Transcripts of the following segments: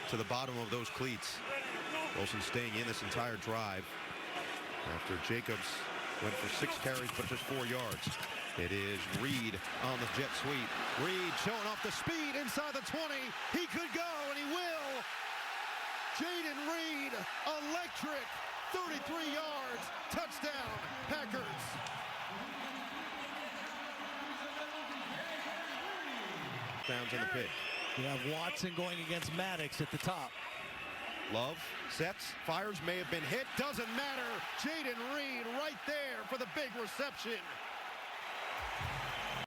to the bottom of those cleats. Wilson staying in this entire drive after Jacobs went for 6 carries but just 4 yards. It is Reed on the jet sweep. Reed showing off the speed inside the 20. He could go, and he will. Jayden Reed, electric, 33 yards, touchdown, Packers. Downs in the pick. You have Watson going against Maddox at the top. Love sets, fires, may have been hit, doesn't matter. Jayden Reed right there for the big reception.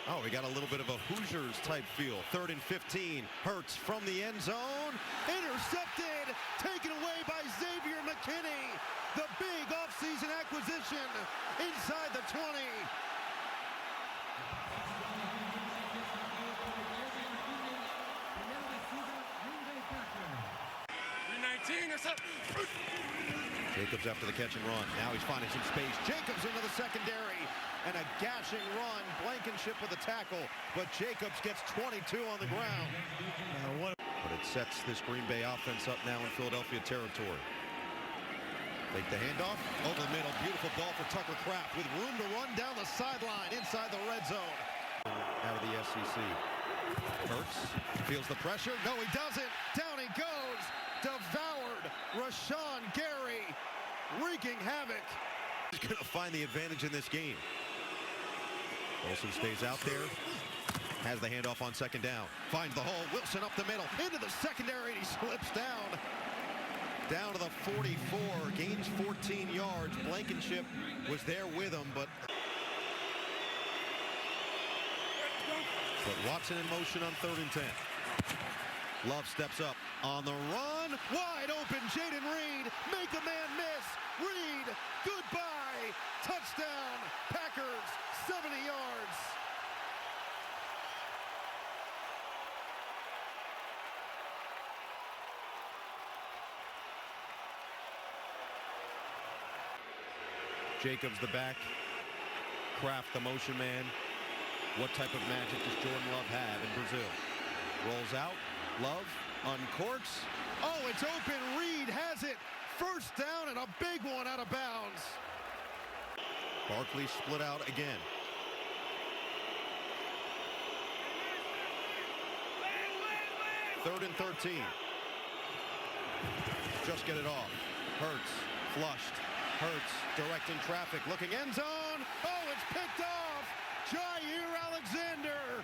Oh, we got a little bit of a Hoosiers type feel. 3rd and 15. Hurts from the end zone. Intercepted. Taken away by Xavier McKinney. The big offseason acquisition inside the 20. 19 or something. Jacobs after the catch and run. Now he's finding some space. Jacobs into the secondary. And a gashing run. Blankenship with a tackle. But Jacobs gets 22 on the ground. But it sets this Green Bay offense up now in Philadelphia territory. Take the handoff. Over the middle. Beautiful ball for Tucker Kraft with room to run down the sideline inside the red zone. Out of the SEC. Hurts feels the pressure. No, he doesn't. Down he goes. Devoured. Rashawn Gary wreaking havoc. He's going to find the advantage in this game. Wilson stays out there. Has the handoff on 2nd down. Finds the hole. Wilson up the middle. Into the secondary. And he slips down. Down to the 44. Gains 14 yards. Blankenship was there with him, but Watson in motion on 3rd and 10. Love steps up on the run. Wide open. Jayden Reed. Make a man miss. Reed. Goodbye. Touchdown. Packers. 70 yards. Jacobs the back. Kraft the motion man. What type of magic does Jordan Love have in Brazil? Rolls out. Love uncorks. Oh, it's open. Reed has it. 1st down and a big one out of bounds. Barkley split out again. Third and 13. Just get it off. Hurts. Flushed. Hurts. Directing traffic. Looking end zone. Oh, it's picked off. Jair Alexander.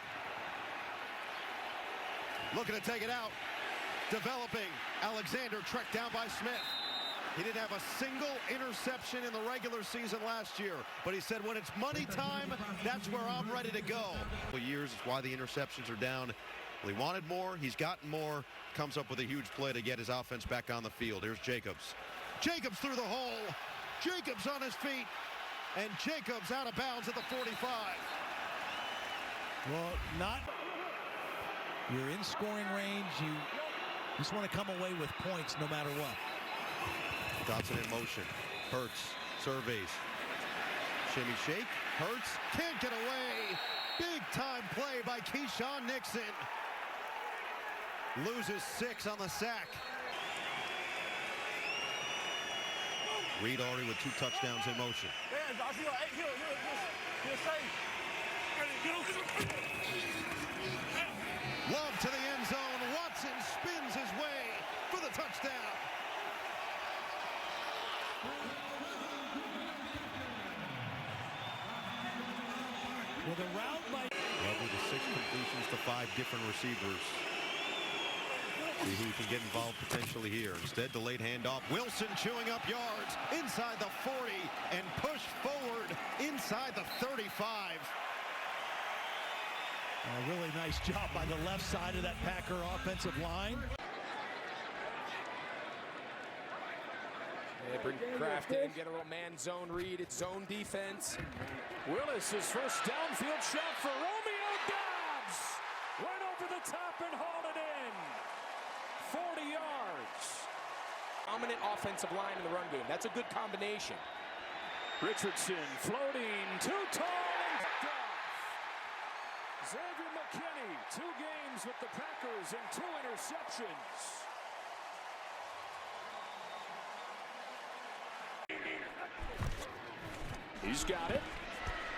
Looking to take it out. Developing. Alexander tracked down by Smith. He didn't have a single interception in the regular season last year, but he said when it's money time, that's where I'm ready to go. For years, it's why the interceptions are down. Well, he wanted more. He's gotten more. Comes up with a huge play to get his offense back on the field. Here's Jacobs. Jacobs through the hole. Jacobs on his feet. And Jacobs out of bounds at the 45. Well, not. You're in scoring range. You just want to come away with points no matter what. Dotson in motion. Hurts. Surveys. Shimmy shake. Hurts. Can't get away. Big time play by Keyshawn Nixon. Loses 6 on the sack. Reed already with 2 touchdowns in motion. Love to the end zone. Watson spins his way for the touchdown. Well, the route by Love with the 6 completions to 5 different receivers. See who can get involved potentially here. Instead, delayed handoff. Wilson chewing up yards inside the 40 and push forward inside the 35. a really nice job by the left side of that Packer offensive line. They bring Kraft in, get a little man zone read. It's zone defense. Willis' first downfield shot for Romeo Doubs. Right over the top and hauled it in. 40 yards. Dominant offensive line in the run game. That's a good combination. Richardson floating, too tall and picked off. Xavier McKinney, 2 games with the Packers and 2 interceptions. He's got it.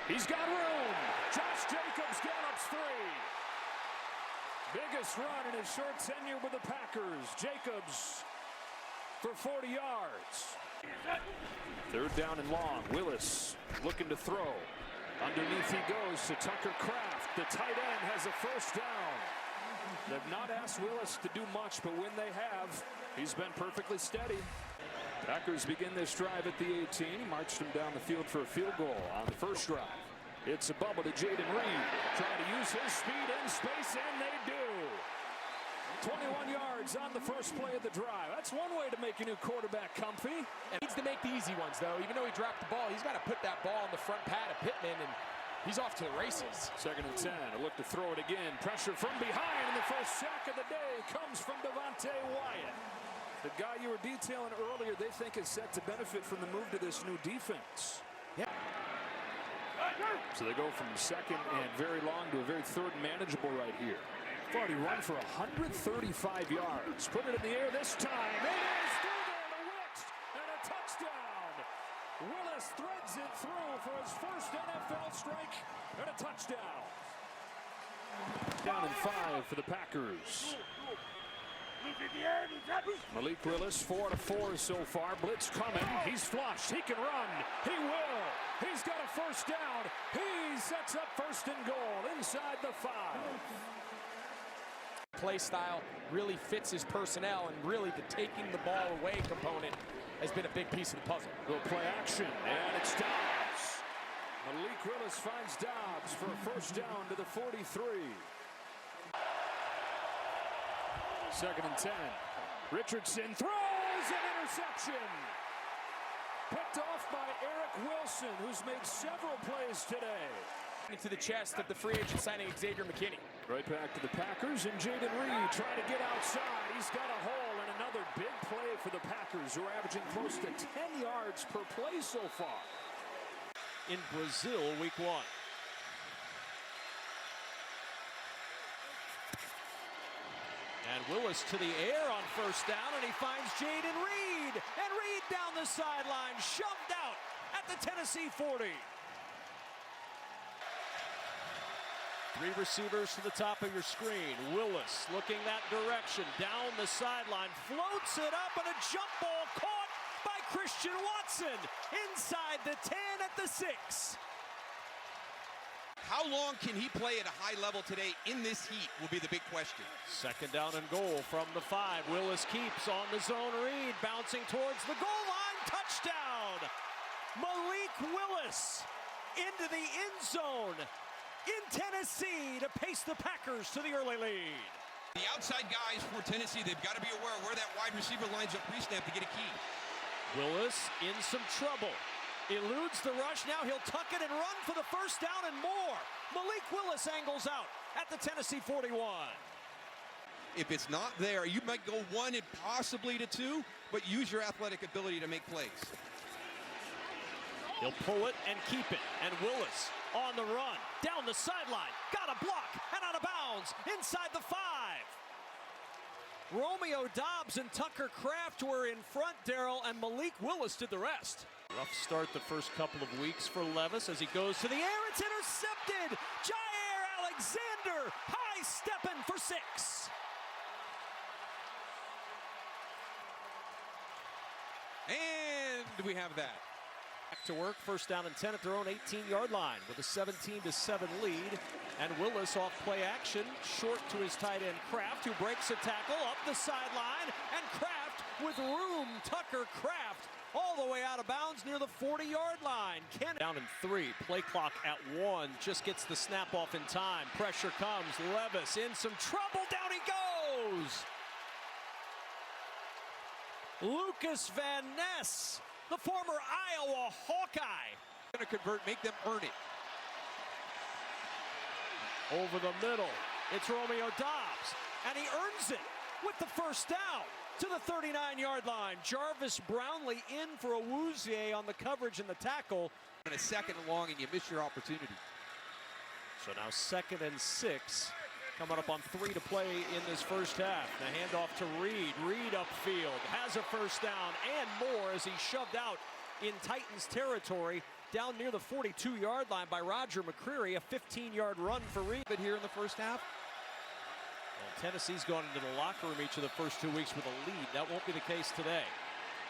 He's got room. Josh Jacobs gallops 3. Biggest run in his short tenure with the Packers. Jacobs for 40 yards. 3rd down and long. Willis looking to throw. Underneath he goes to Tucker Kraft. The tight end has a 1st down. They've not asked Willis to do much, but when they have, he's been perfectly steady. Packers begin this drive at the 18. He marched him down the field for a field goal on the first drive. It's a bubble to Jaden Reed. Trying to use his speed in space, and they do. 21 yards on the first play of the drive. That's one way to make a new quarterback comfy. And he needs to make the easy ones, though. Even though he dropped the ball, he's got to put that ball on the front pad of Pittman, and he's off to the races. 2nd and 10. A look to throw it again. Pressure from behind, and the first sack of the day comes from Devontae Wyatt. The guy you were detailing earlier, they think is set to benefit from the move to this new defense. Yeah. So they go from 2nd and very long to a very 3rd and manageable right here. They've already run for 135 yards. Put it in the air this time. It is through there to Witt, and a touchdown. Willis threads it through for his first NFL strike and a touchdown. Down and 5 for the Packers. Malik Willis 4 out of 4 so far. Blitz coming. He's flushed. He can run. He will. He's got a 1st down. He sets up 1st and goal inside the 5. Play style really fits his personnel, and really the taking the ball away component has been a big piece of the puzzle. Little play action, and it's Dobbs. Malik Willis finds Dobbs for a 1st down to the 43. 2nd and 10. Richardson throws an interception. Picked off by Eric Wilson, who's made several plays today. Into the chest of the free agent signing Xavier McKinney. Right back to the Packers, and Jaden Reed trying to get outside. He's got a hole, and another big play for the Packers, who are averaging close to 10 yards per play so far. In Brazil, week 1. And Willis to the air on 1st down, and he finds Jaden Reed. And Reed down the sideline, shoved out at the Tennessee 40. 3 receivers to the top of your screen. Willis looking that direction, down the sideline, floats it up, and a jump ball caught by Christian Watson inside the 10 at the 6. How long can he play at a high level today in this heat will be the big question. 2nd down and goal from the 5. Willis keeps on the zone read, bouncing towards the goal line. Touchdown! Malik Willis into the end zone in Tennessee to pace the Packers to the early lead. The outside guys for Tennessee, they've got to be aware of where that wide receiver lines up pre-snap to get a key. Willis in some trouble. Eludes the rush. Now he'll tuck it and run for the 1st down and more. Malik Willis angles out at the Tennessee 41. If it's not there, you might go 1 and possibly to 2, but use your athletic ability to make plays. He'll pull it and keep it. And Willis on the run, down the sideline, got a block, and out of bounds, inside the 5. Romeo Dobbs and Tucker Kraft were in front, Darrell, and Malik Willis did the rest. Rough start the first couple of weeks for Levis as he goes to the air. It's intercepted. Jair Alexander high stepping for 6. And we have that. Back to work, 1st down and 10 at their own 18-yard line with a 17-7 lead. And Willis off play action, short to his tight end Kraft, who breaks a tackle up the sideline. And Kraft with room, Tucker Kraft all the way out of bounds near the 40-yard line. Down in 3, play clock at 1, just gets the snap off in time. Pressure comes, Levis in some trouble, down he goes. Lucas Van Ness, the former Iowa Hawkeye. Going to convert, make them earn it. Over the middle, it's Romeo Dobbs, and he earns it with the 1st down to the 39-yard line. Jarvis Brownlee in for Awuzie on the coverage and the tackle. And a 2nd and long, and you miss your opportunity. So now 2nd and 6, coming up on 3 to play in this first half. The handoff to Reed. Reed upfield, has a 1st down and more as he's shoved out in Titans territory down near the 42-yard line by Roger McCreary. A 15-yard run for Reed. But here in the first half, Well, Tennessee's gone into the locker room each of the first 2 weeks with a lead. That won't be the case today.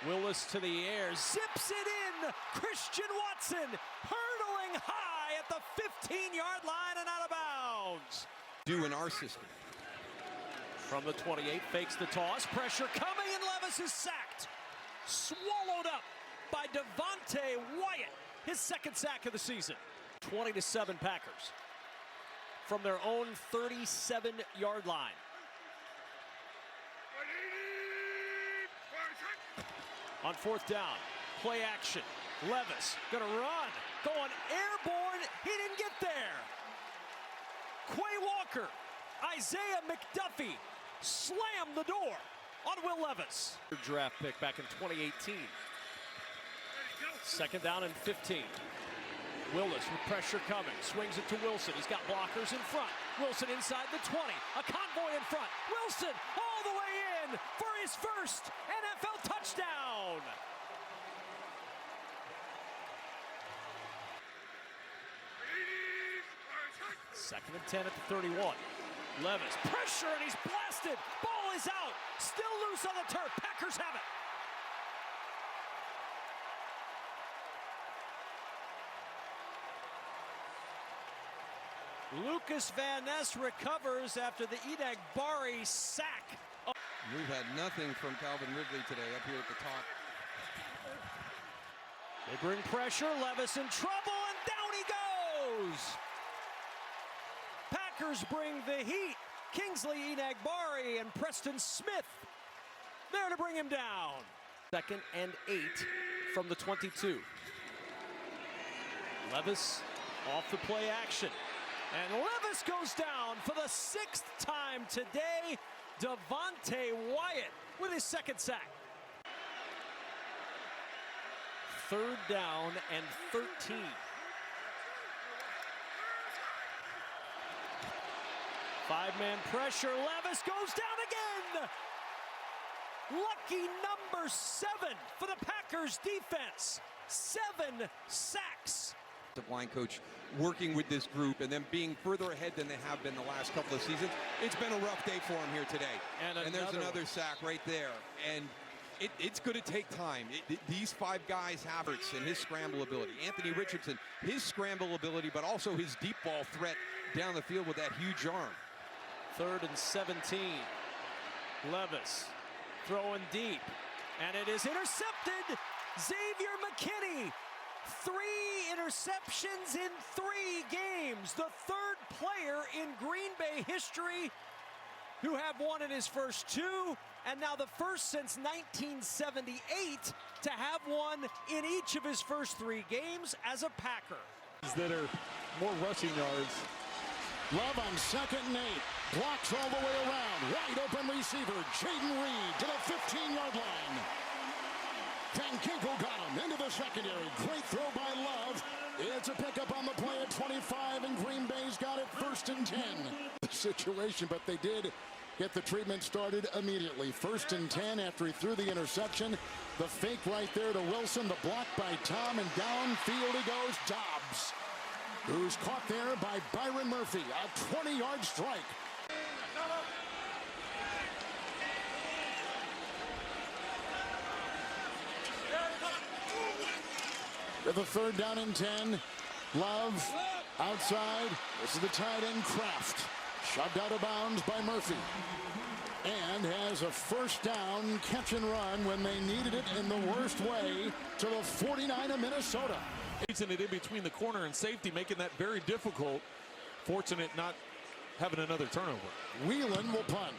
Willis to the air, zips it in. Christian Watson hurdling high at the 15-yard line and out of bounds. do in our system. From the 28, fakes the toss, pressure coming, and Levis is sacked. Swallowed up by Devontae Wyatt, his second sack of the season. 20-7 Packers from their own 37-yard line. On fourth down, play action. Levis gonna run, going airborne. He didn't get there. Quay Walker, Isaiah McDuffie slammed the door on Will Levis. Draft pick back in 2018. Second down and 15. Willis with pressure coming, swings it to Wilson. He's got blockers in front. Wilson inside the 20, a convoy in front. Wilson all the way in for his first NFL touchdown. Second and 10 at the 31. Levis, pressure, and he's blasted. Ball is out. Still loose on the turf. Packers have it. Lucas Van Ness recovers after the Enagbare sack. We've had nothing from Calvin Ridley today up here at the top. They bring pressure. Levis in trouble, and down he goes. Packers bring the heat. Kingsley Enagbare and Preston Smith there to bring him down. Second and 8 from the 22. Levis off the play action. And Levis goes down for the 6th time today. Devontae Wyatt with his second sack. Third down and 13. Five-man pressure. Levis goes down again. Lucky number 7 for the Packers defense. 7 sacks. The line coach working with this group and them being further ahead than they have been the last couple of seasons. It's been a rough day for him here today. And there's another sack right there. And it's going to take time. These 5 guys, Havertz and his scramble ability, Anthony Richardson, his scramble ability, but also his deep ball threat down the field with that huge arm. Third and 17. Levis throwing deep. And it is intercepted. Xavier McKinney. 3 interceptions in 3 games. The 3rd player in Green Bay history who have one in his first 2, and now the first since 1978 to have one in each of his first 3 games as a Packer. That are more rushing yards. Love on second and 8. Blocks all the way around. Wide open receiver. Jaden Reed to the 15-yard line. Van Ginkel got him into the secondary. Great throw by Love. It's a pickup on the play at 25, and Green Bay's got it first and 10. Situation, but they did get the treatment started immediately. First and 10 after he threw the interception. The fake right there to Wilson. The block by Tom, and downfield he goes. Dobbs, who's caught there by Byron Murphy. A 20-yard strike. With a third down and 10. Love outside. This is the tight end Kraft. Shoved out of bounds by Murphy. And has a first down catch and run when they needed it in the worst way to the 49 of Minnesota. Chasing it in between the corner and safety, making that very difficult. Fortunate not having another turnover. Whelan will punt.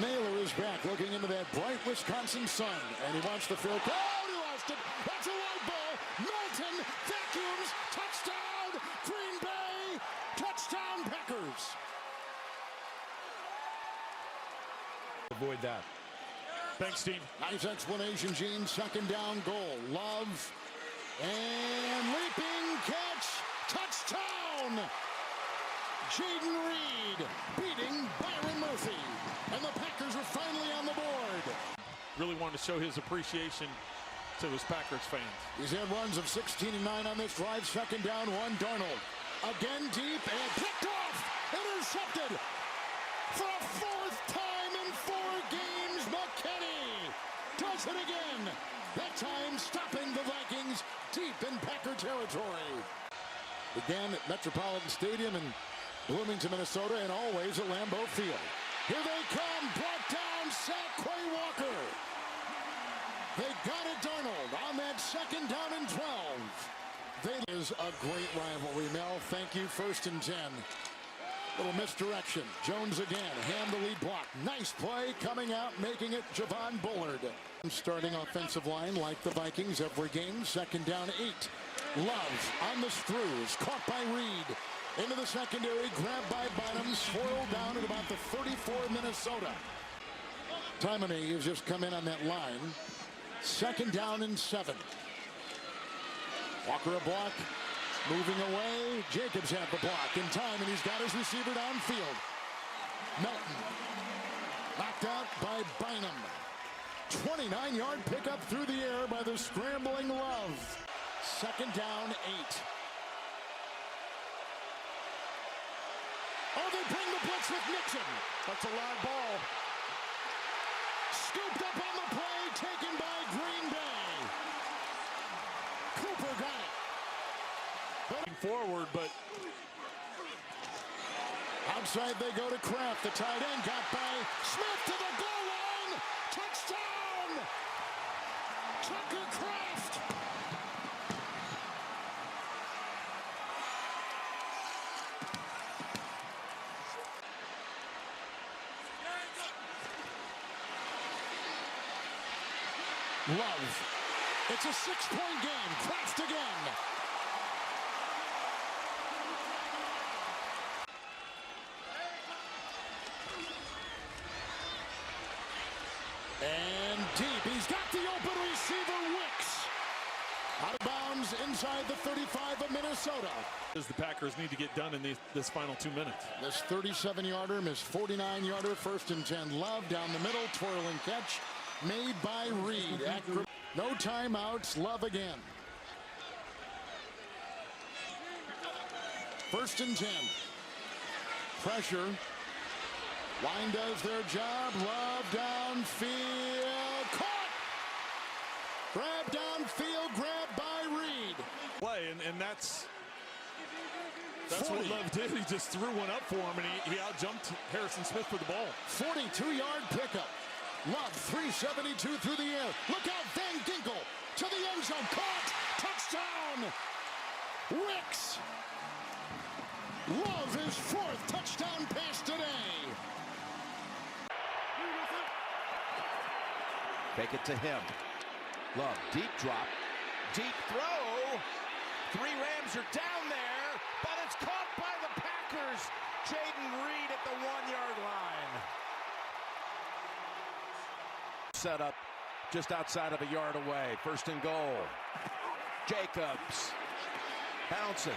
Naylor is back looking into that bright Wisconsin sun. And he wants the field. Oh, he lost it. That's a low ball. Milton vacuums. Touchdown, Green Bay. Touchdown, Packers. Avoid that. Thanks, Steve. Nice explanation, Gene. Second down goal. Love. And leaping catch. Touchdown. Jaden Reed beating Byron Murphy. And the Packers are finally on the board. Really wanted to show his appreciation to his Packers fans. He's had runs of 16 and 9 on this drive. Second down, 1. Darnold. Again deep and picked off. Intercepted. For a 4th time in 4 games, McKinney does it again. That time stopping the Vikings deep in Packer territory. Began at Metropolitan Stadium in Bloomington, Minnesota, and always at Lambeau Field. Here they come, brought down, sack Quay Walker. They got it, Darnold, on that second down and 12. That is a great rivalry, Mel. Thank you, 1st and 10. Little misdirection. Jones again, hand the lead block. Nice play coming out, making it Javon Bullard. Starting offensive line like the Vikings every game. Second down, 8. Love on the screws, caught by Reed. Into the secondary, grabbed by Bynum, swirled down at about the 34 Minnesota. Taimane has just come in on that line. Second down and 7. Walker a block. Moving away, Jacobs had the block in time, and he's got his receiver downfield. Melton knocked out by Bynum. 29-yard pickup through the air by the scrambling Love. Second down, 8. Oh, they bring the blitz with Nixon. That's a live ball. Scooped up on the play, taken by Green Bay. Cooper got it. Forward, but outside they go to Kraft. The tight end got by Smith to the goal line. Touchdown! Tucker Kraft. Love. It's a 6-point game. Kraft again. And deep, he's got the open receiver, Wicks. Out of bounds inside the 35 of Minnesota. As the Packers need to get done in this final 2 minutes. This 37-yarder, missed 49-yarder, 1st and 10. Love down the middle, twirling catch, made by Reed. No timeouts, Love again. 1st and 10. Pressure. Line does their job. Love downfield. Caught! Grab downfield. Grab by Reed. Play, and that's 40. what Love did. He just threw one up for him, and he outjumped Harrison Smith for the ball. 42-yard pickup. Love, 372 through the air. Look out, Van Ginkel to the end zone. Caught! Touchdown! Wicks! Love his 4th touchdown pass today. Fake it to him. Love, deep drop, deep throw. 3 Rams are down there, but it's caught by the Packers. Jaden Reed at the 1-yard line. Set up just outside of a yard away. 1st and goal. Jacobs bouncing.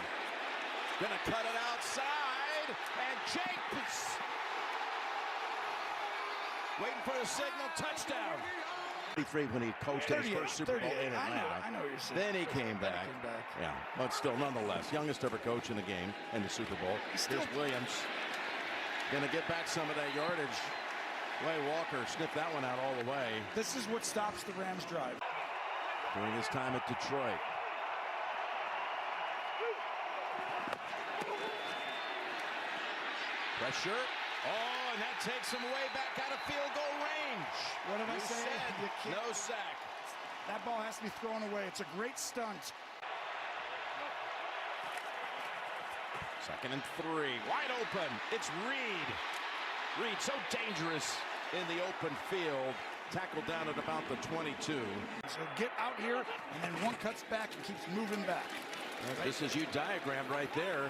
Gonna cut it outside, and Jacobs waiting for the signal. Touchdown. 33 when he coached at his first Super Bowl in Atlanta. I know what you're saying. Then he came back. Yeah, but still, nonetheless, youngest ever coach in the game in the Super Bowl. Here's Williams. Gonna get back some of that yardage. Quay Walker sniffed that one out all the way. This is what stops the Rams' drive. During his time at Detroit. Pressure. Oh, and that takes him way back out of field goal range. What am I saying? No sack. That ball has to be thrown away. It's a great stunt. 2nd and 3. Wide open. It's Reed. Reed so dangerous in the open field. Tackled down at about the 22. So get out here, and then one cuts back and keeps moving back. This is you diagrammed right there.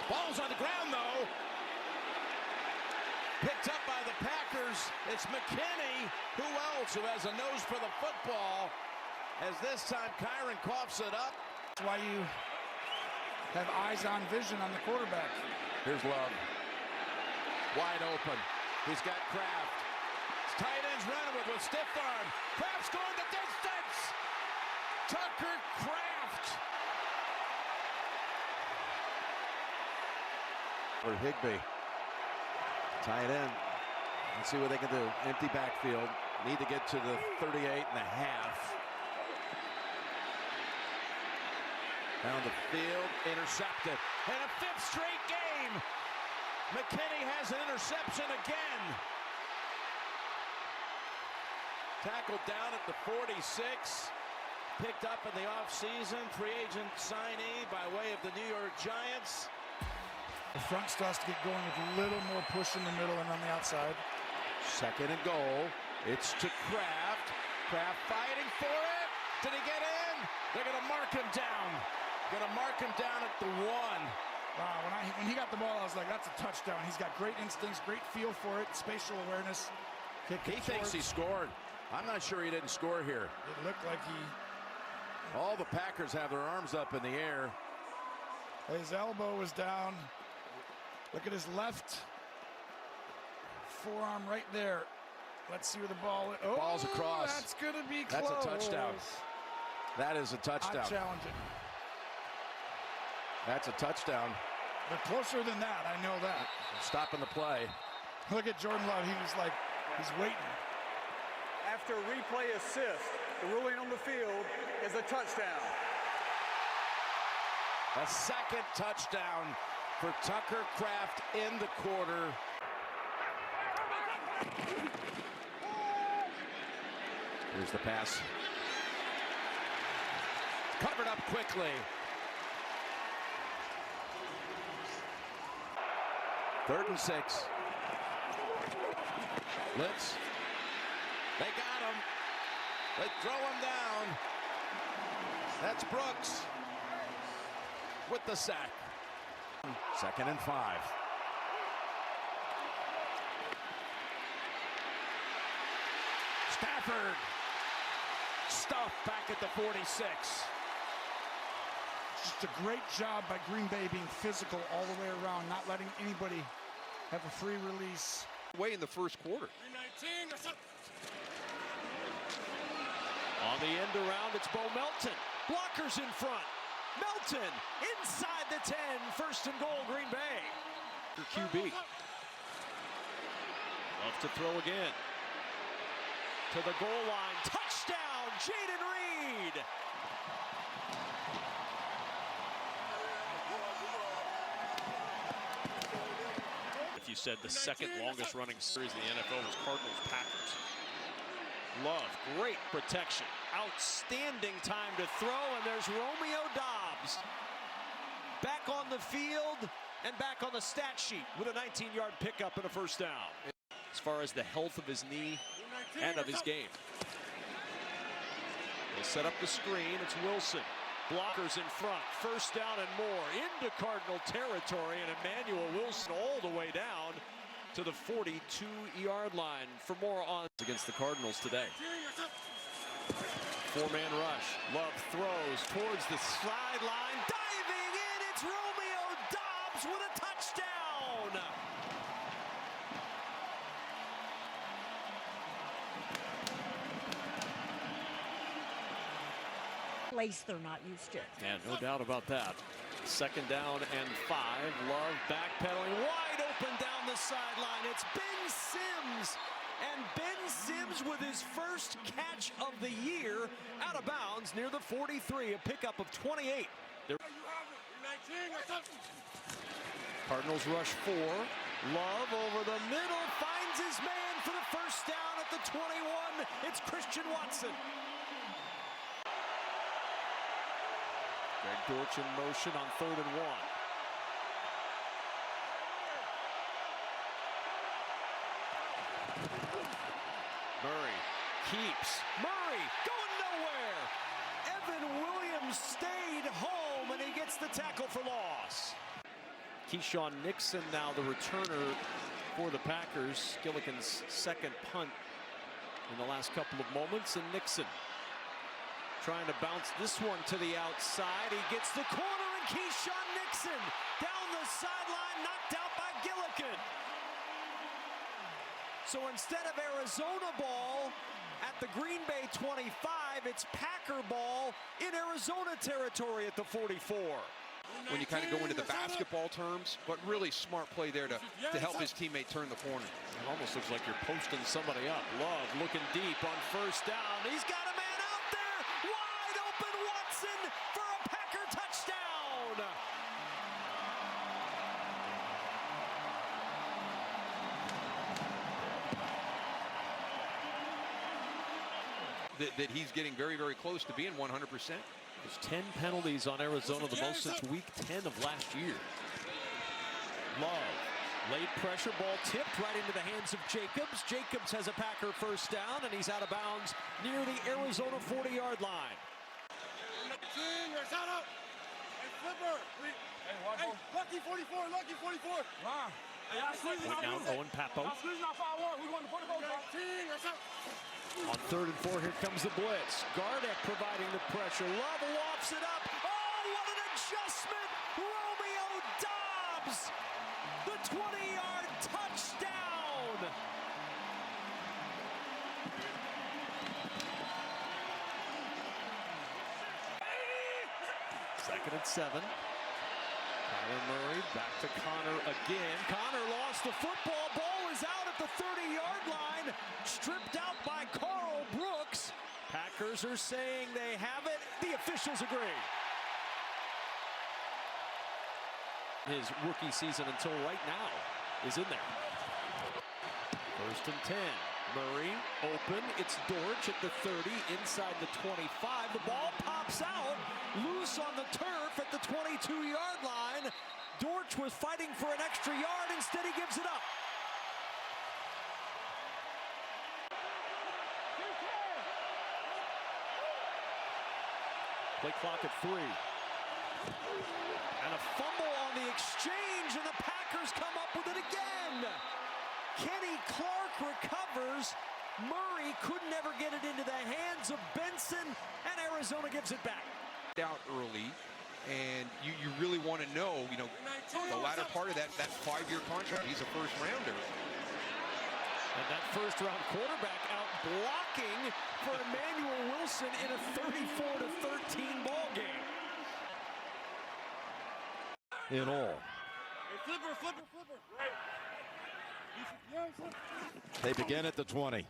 Ball's on the ground, though. Picked up by the Packers. It's McKinney. Who else who has a nose for the football? As this time Kyron coughs it up. That's why you have eyes on vision on the quarterback. Here's Love. Wide open. He's got Kraft. His tight end's running with stiff arm. Kraft's going the distance. Tucker Kraft. For Higbee. Tie it in. Let's see what they can do. Empty backfield. Need to get to the 38 and a half. Down the field. Intercepted. And a fifth straight game. McKinney has an interception again. Tackled down at the 46. Picked up in the offseason. Free agent signee by way of the New York Giants. The front starts to get going with a little more push in the middle and on the outside. Second and goal. It's to Kraft. Kraft fighting for it. Did he get in? They're going to mark him down. Going to mark him down at the 1. Wow, when he got the ball, I was like, that's a touchdown. He's got great instincts, great feel for it, spatial awareness. He thinks he scored. I'm not sure he didn't score here. It looked like he... All the Packers have their arms up in the air. His elbow was down. Look at his left forearm right there. Let's see where the ball is. Oh, Ball's across. That's going to be close. That's a touchdown. That is a touchdown. I challenge it. That's a touchdown. But closer than that, I know that. Stopping the play. Look at Jordan Love. He was like, he's waiting. After replay assist, the ruling on the field is a touchdown. A second touchdown for Tucker Kraft in the quarter. Here's the pass. Covered up quickly. Third and 6. Blitz. They got him. They throw him down. That's Brooks with the sack. Second and 5. Stafford stuffed back at the 46. Just a great job by Green Bay being physical all the way around, not letting anybody have a free release. Way in the first quarter. 319 or something. On the end around, it's Bo Melton. Blockers in front. Melton inside the 10. First and goal, Green Bay. For QB. Love to throw again. To the goal line. Touchdown, Jayden Reed. If you said the second longest running series in the NFL was Cardinals-Packers. Love, great protection. Outstanding time to throw, and there's Romeo Doubs. Back on the field and back on the stat sheet with a 19-yard pickup and a first down. As far as the health of his knee and of his game. They set up the screen, it's Wilson. Blockers in front, first down and more into Cardinal territory, and Emmanuel Wilson all the way down to the 42-yard line for more on against the Cardinals today. Four-man rush. Love throws towards the sideline. Diving in, it's Romeo Doubs with a touchdown. Place they're not used to. Yeah, no doubt about that. Second down and 5. Love backpedaling wide open down the sideline. It's Ben Sims. And Ben Sims with his first catch of the year out of bounds near the 43. A pickup of 28. Cardinals rush 4. Love over the middle. Finds his man for the first down at the 21. It's Christian Watson. Greg Dortch in motion on 3rd and 1. Murray keeps. Murray going nowhere. Evan Williams stayed home and he gets the tackle for loss. Keyshawn Nixon now the returner for the Packers. Gillikin's second punt in the last couple of moments, and Nixon trying to bounce this one to the outside. He gets the corner, and Keyshawn Nixon down the sideline, knocked out by Gillikin. So instead of Arizona ball, At the Green Bay 25, it's Packer ball in Arizona territory at the 44. When you kind of go into the basketball terms, but really smart play there to help his teammate turn the corner. It almost looks like you're posting somebody up. Love looking deep on first down. He's got a man out there. Wide open Watson for a Packer touchdown. That he's getting very, very close to being 100%. There's 10 penalties on Arizona, the most since week 10 of last year. Love, late pressure, ball tipped right into the hands of Jacobs. Jacobs has a Packer first down, and he's out of bounds near the Arizona 40-yard line. Lucky 44, lucky 44. Wow. Now Owen Papo. We're going to 44. On 3rd and 4, here comes the blitz. Gardeck providing the pressure. Love lofts it up. Oh, what an adjustment! Romeo Doubs! The 20-yard touchdown! Second and 7. Kyler Murray back to Connor again. Connor lost the football. Ball is out at the 30-yard line. Stripped out by Carl Brooks. Packers are saying they have it. The officials agree. His rookie season until right now is in there. 1st and 10. Murray open. It's Dortch at the 30, inside the 25. The ball pops out, loose on the turf at the 22-yard line. Dortch was fighting for an extra yard. Instead, he gives it up. Play clock at 3. And a fumble on the exchange, and the Packers come up with it again. Kenny Clark recovers. Murray couldn't ever get it into the hands of Benson, and Arizona gives it back. Out early, and you really want to know, the latter part of that 5-year contract. He's a first rounder. And that first-round quarterback out blocking for Emmanuel Wilson in a 34-13 ball game. In all. Flipper. They begin at the 20.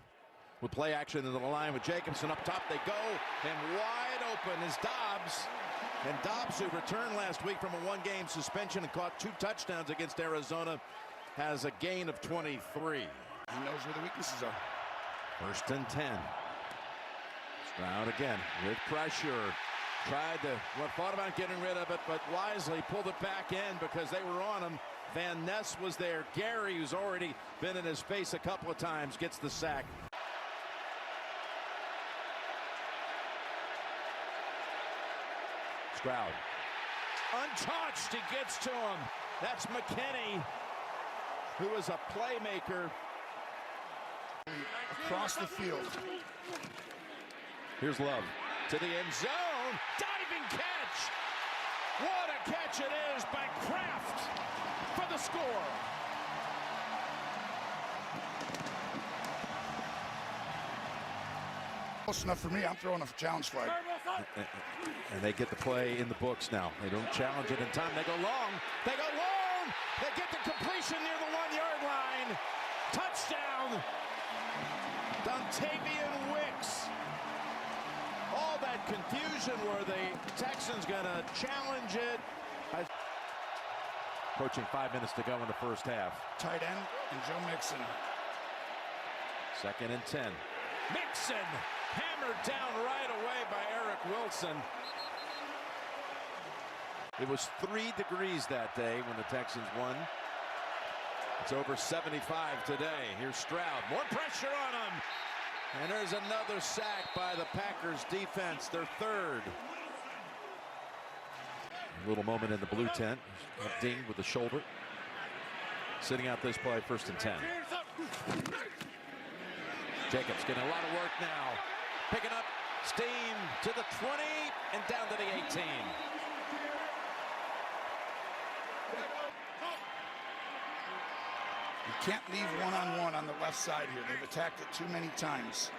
With play action in the line with Jacobson up top, they go, and wide open is Doubs. And Doubs, who returned last week from a 1-game suspension and caught 2 touchdowns against Arizona, has a gain of 23. He knows where the weaknesses are. 1st and 10. Stroud again with pressure. Thought about getting rid of it, but wisely pulled it back in because they were on him. Van Ness was there. Gary, who's already been in his face a couple of times, gets the sack. Stroud. Untouched, he gets to him. That's McKinney, who is a playmaker. Across the field. Here's Love to the end zone. Diving catch. What a catch it is by Kraft for the score. Close enough for me. I'm throwing a challenge flag. And they get the play in the books now. They don't challenge it in time. They go long. They go long. They get the completion near the 1-yard line. Touchdown. Dontavian Wicks. All that confusion. Were the Texans going to challenge it? Approaching 5 minutes to go in the first half. Tight end and Joe Mixon. 2nd and 10. Mixon hammered down right away by Eric Wilson. It was 3 degrees that day when the Texans won. It's over 75 today. Here's Stroud. More pressure on him. And there's another sack by the Packers defense, their 3rd. A little moment in the blue tent. Dinged with the shoulder. Sitting out this play, 1st and 10. Jacobs getting a lot of work now. Picking up steam to the 20 and down to the 18. You can't leave one-on-one on the left side here. They've attacked it too many times.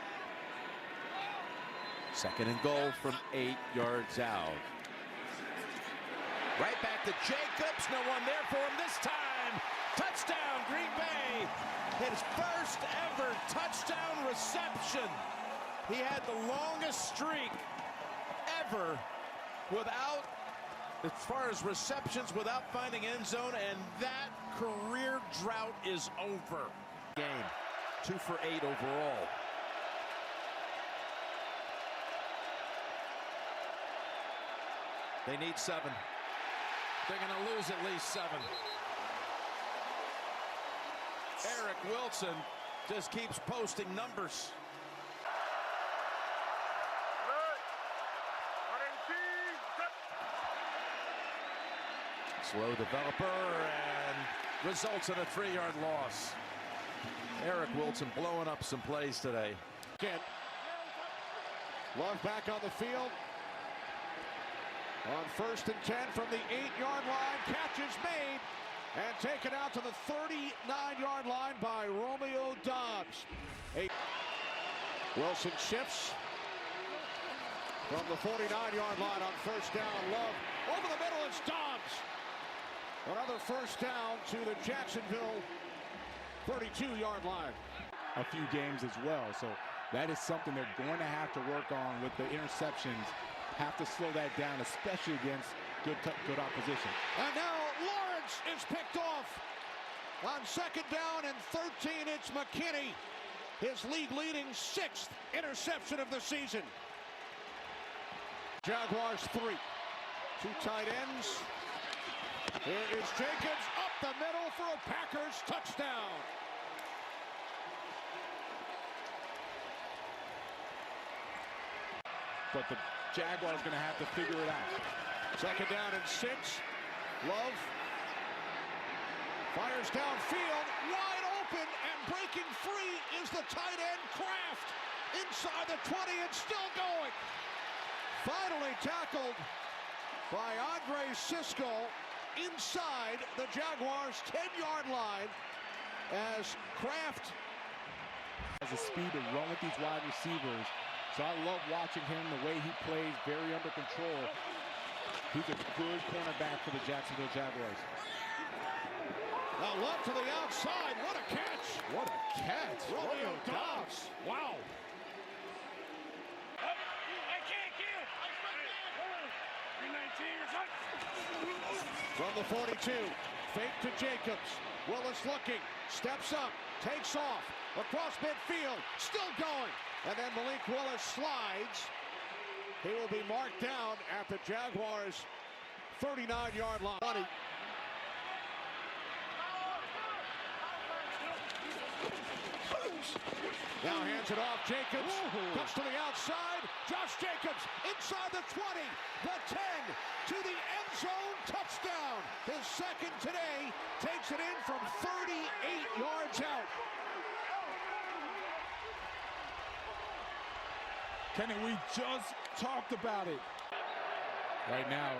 Second and goal from 8 yards out. Right back to Jacobs. No one there for him this time. Touchdown, Green Bay. His first ever touchdown reception. He had the longest streak ever without, as far as receptions, without finding end zone, and that career drought is over. Game 2 for 8 overall. They need 7. They're going to lose at least 7. Eric Wilson just keeps posting numbers. Slow developer and results in a 3-yard loss. Eric Wilson blowing up some plays today. Love back on the field. On 1st and 10 from the 8-yard line. Catch is made and taken out to the 39-yard line by Romeo Doubs. Wilson shifts from the 49-yard line on 1st down. Love over the middle. It's Doubs. Another 1st down to the Jacksonville 32-yard line. A few games as well, so that is something they're going to have to work on with the interceptions. Have to slow that down, especially against good opposition. And now Lawrence is picked off. On 2nd down and 13, it's McKinney. His league-leading 6th interception of the season. Jaguars 3. 2 tight ends. Here is Jacobs up the middle for a Packers touchdown. But the Jaguars going to have to figure it out. 2nd down and 6. Love fires downfield, wide open, and breaking free is the tight end Kraft. Inside the 20 and still going. Finally tackled by Andre Cisco inside the Jaguars' 10-yard line as Kraft has the speed to run with these wide receivers. So I love watching him, the way he plays, very under control. He's a good cornerback for the Jacksonville Jaguars. Now Love to the outside. What a catch. What a catch. Romeo Doubs. Wow. From the 42, fake to Jacobs. Willis looking, steps up, takes off, across midfield, still going. And then Malik Willis slides. He will be marked down at the Jaguars' 39-yard line. Now hands it off, Jacobs, cuts to the outside, Josh Jacobs inside the 20, the 10, to the end zone, touchdown. His 2nd today, takes it in from 38 yards out. Kenny, we just talked about it. Right now,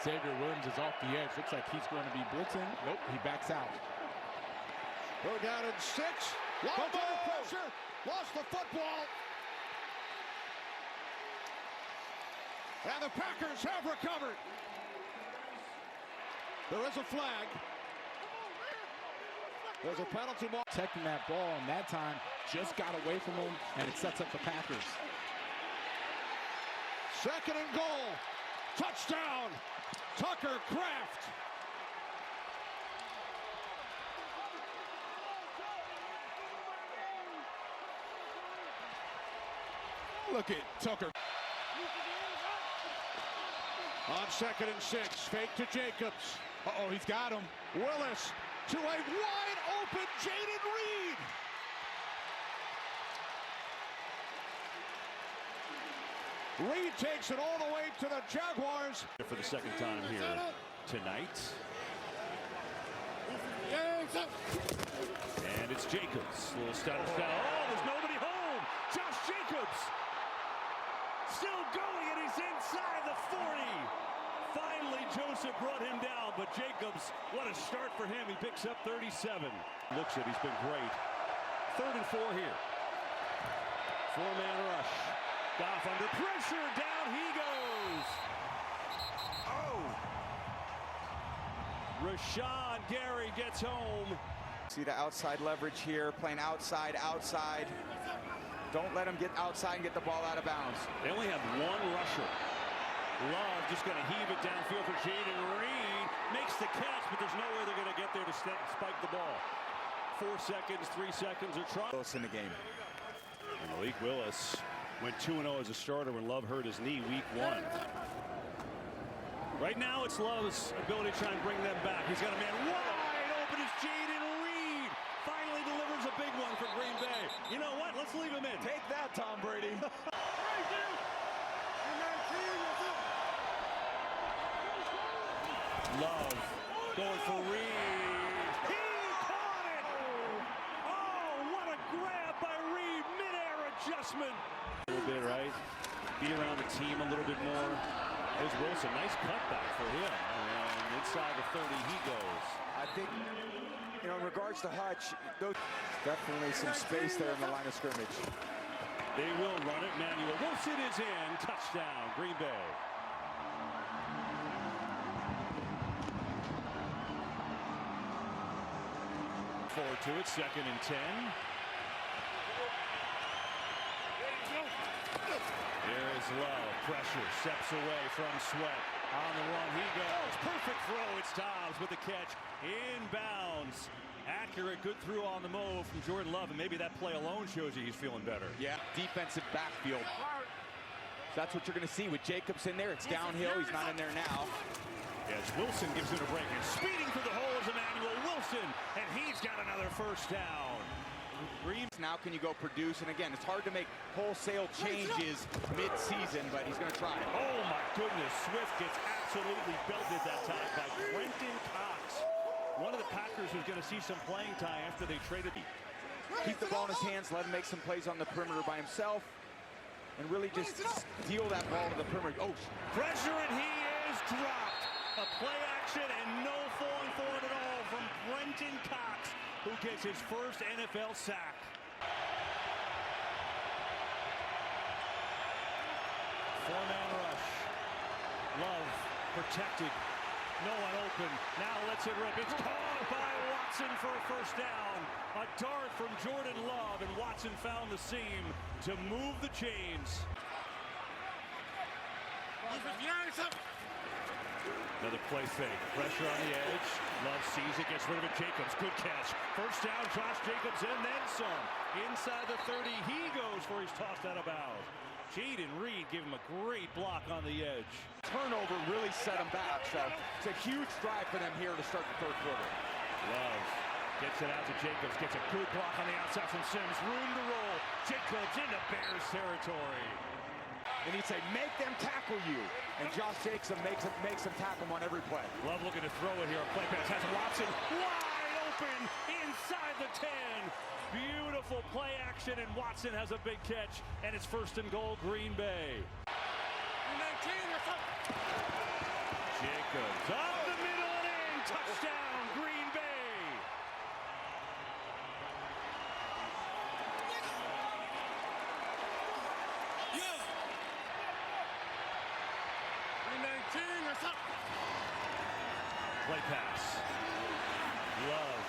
Xavier Williams is off the edge. Looks like he's going to be blitzing. Nope, he backs out. 3rd down and 6. Love under pressure. Lost the football. And the Packers have recovered. There is a flag. There's a penalty mark. Protecting that ball, and that time just got away from him, and it sets up the Packers. 2nd and goal. Touchdown. Tucker Kraft. Look at Tucker. On 2nd and 6, fake to Jacobs. Uh-oh, he's got him. Willis to a wide open Jaden Reed. Reed takes it all the way to the Jaguars. For the 2nd time here tonight. And it's Jacobs. Little stutter style. Oh, there's nobody home. Josh Jacobs. Still going, and he's inside the 40. Finally, Joseph brought him down, but Jacobs, what a start for him. He picks up 37. Looks it, he's been great. 3rd and 4 here. 4-man rush. Goff under pressure, down he goes. Oh! Rashawn Gary gets home. See the outside leverage here, playing outside. Don't let him get outside and get the ball out of bounds. They only have one rusher. Love just going to heave it downfield for Jaden Reed. Makes the catch, but there's no way they're going to get there to spike the ball. 4 seconds, 3 seconds are trying. Close in the game. And Malik Willis went 2-0 as a starter when Love hurt his knee week 1. Right now it's Love's ability to try and bring them back. He's got a man wide open. It's Jaden Reed. Finally delivers a big one for Green Bay. You know what? Let's leave him in. Take that, Tom Brady. Love going for Reed. He caught it! Oh, what a grab by Reed. Mid-air adjustment. A little bit, right? Be around the team a little bit more. There's Wilson. Nice cutback for him. And inside the 30 he goes. I think, in regards to Hutch, definitely some space there in the line of scrimmage. They will run it. Manuel Wilson is in. Touchdown, Green Bay. Forward to it, 2nd and 10. Here's Love, pressure, steps away from Sweat. On the run, he goes. Perfect throw. It's Dobbs with the catch. Inbounds. Accurate, good through on the move from Jordan Love, and maybe that play alone shows you he's feeling better. Yeah, defensive backfield. That's what you're going to see with Jacobs in there. It's downhill. He's not in there now. As Wilson gives it a break, and speeding through the hole is Emmanuel Wilson, and he's got another first down. Now can you go produce? And again, it's hard to make wholesale changes mid-season, but he's going to try. Oh my goodness, Swift gets absolutely belted that time by Brenton Cox. One of the Packers who's going to see some playing time after they traded. Keep the ball in his hands, let him make some plays on the perimeter by himself, and really just steal that ball to the perimeter. Oh, pressure, and he is dropped. A play action and no falling forward at all from Brenton Cox, who gets his first NFL sack. Four-man rush. Love protected. No one open. Now lets it rip. It's caught by Watson for a first down. A dart from Jordan Love, and Watson found the seam to move the chains. Another play fake. Pressure on the edge. Love sees it, gets rid of it. Jacobs, good catch. First down, Josh Jacobs, and then some. Inside the 30, he goes for he's tossed out of bounds. Jaden Reed gave him a great block on the edge. Turnover really set him back, so it's a huge drive for them here to start the third quarter. Love gets it out to Jacobs, gets a good block on the outside from Sims. Room to roll. Jacobs into Bears territory. And he'd say, make them tackle you. And Josh Jacobs makes them tackle him on every play. Love looking to throw it here. Play pass has Watson wide open inside the 10. Beautiful play action, and Watson has a big catch, and it's 1st and goal, Green Bay. Jacobs up the middle and in. Touchdown, Green Bay. Play pass. Love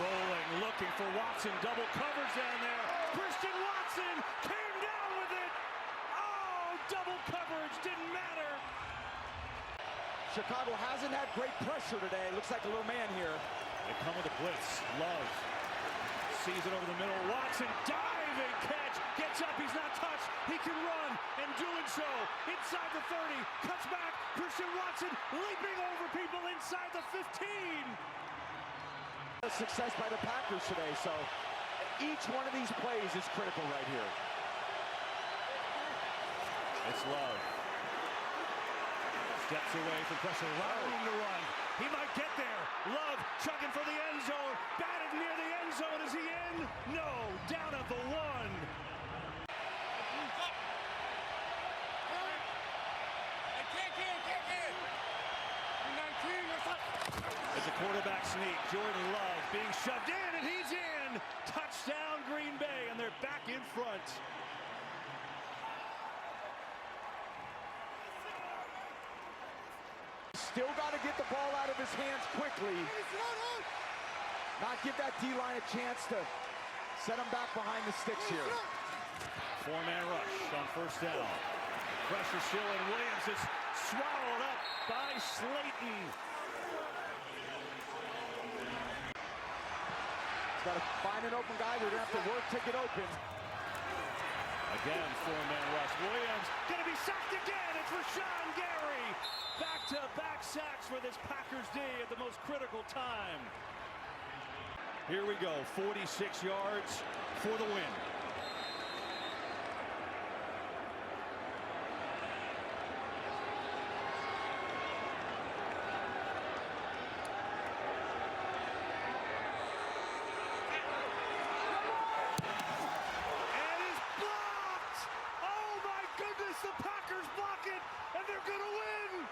rolling, looking for Watson. Double coverage down there. Christian Watson came down with it. Oh, double coverage, didn't matter. Chicago hasn't had great pressure today. Looks like a little man here. They come with a blitz. Love sees it over the middle. Watson diving catch. Gets up, he's not touched. He can run, and doing so inside the 30. Cuts back. Christian Watson leaping over people inside the 15. Success by the Packers today, so each one of these plays is critical right here. It's Love. Steps away from pressure. Room to run. He might get there. Love chugging for the end zone. Batted near the end zone. Is he in? No. Down at the 1. It's a quarterback sneak. Jordan Love being shoved in, and he's in. Touchdown, Green Bay, and they're back in front. Still got to get the ball out of his hands quickly. Not give that D-line a chance to set him back behind the sticks here. Four-man rush on first down. Pressure still, and Williams is swallowed up by Slayton. He's got to find an open guy. They're going to have to work to get open. Again, four-man rush. Williams going to be sacked again. It's Rashawn Gary. Back-to-back sacks for this Packers D at the most critical time. Here we go, 46 yards for the win. And it's blocked! Oh my goodness, the Packers block it, and they're gonna win!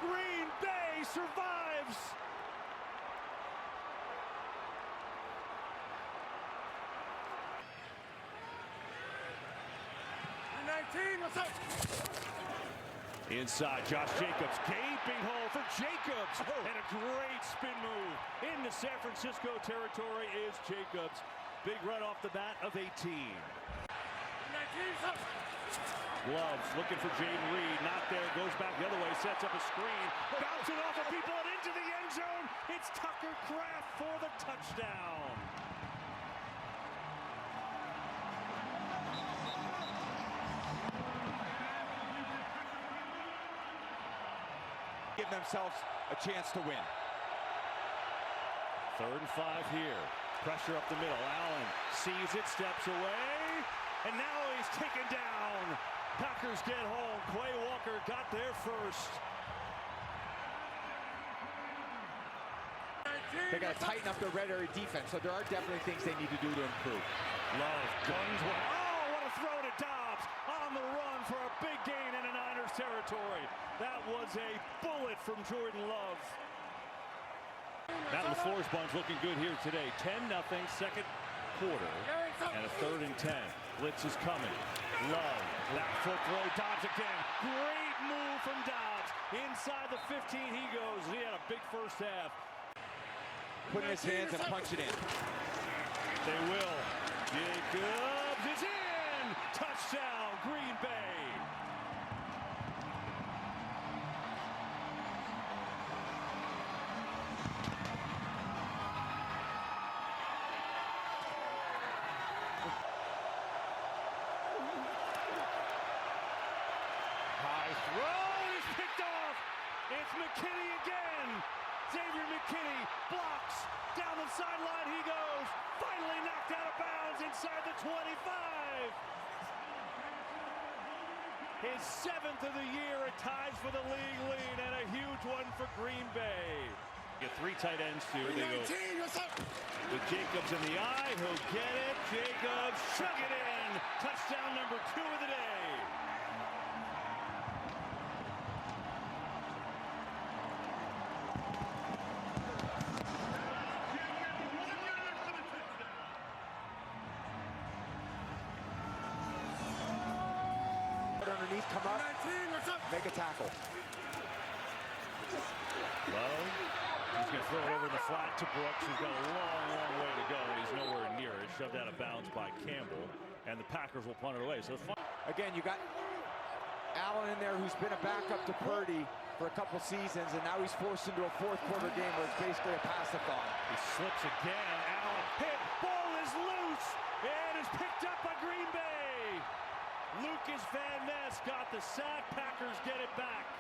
Green Bay survives. Inside, Josh Jacobs, gaping hole for Jacobs, and a great spin move into San Francisco territory is Jacobs. Big run off the bat of 18. Gloves looking for Jaden Reed, not there, goes back the other way, sets up a screen, bouncing off of people and into the end zone. It's Tucker Kraft for the touchdown. Give themselves a chance to win. 3rd and 5 here. Pressure up the middle. Allen sees it, steps away, and now he's taken down. Packers get home. Quay Walker got there first. They got to tighten up their red area defense, so there are definitely things they need to do to improve. Love guns one. Oh, what a throw to Dobbs on the run for a big gain in a Niners territory. That was a bullet from Jordan Love. Matt LaFleur's bunch looking good here today. 10-0, second quarter, and a 3rd and 10. Blitz is coming. Love, back foot throw, Dobbs again. Great move from Dobbs. Inside the 15 he goes. He had a big first half. Put in his hands and punch it in. They will. Jacobs is in. Touchdown, Green Bay. High throw is picked off. It's McKinney again. Xavier McKinney blocks. Down the sideline he goes. Finally knocked out of bounds inside the 25. His 7th of the year. It ties for the league lead and a huge one for Green Bay. Get 3 tight ends too. They go with Jacobs in the eye. He'll get it. Jacobs chug it in. Touchdown number 2 of the day. Underneath, come up, make a tackle. Well, he's going to throw it over the flat to Brooks, who's got a long, long way to go. He's nowhere near it. Shoved out of bounds by Campbell, and the Packers will punt it away. So again, you got Allen in there, who's been a backup to Purdy for a couple seasons, and now he's forced into a 4th quarter game where it's basically a pass-a-thon. He slips again. Allen hit. Ball is loose, and is picked up by Green Bay. Lucas Van Ness got the sack. Packers get it back.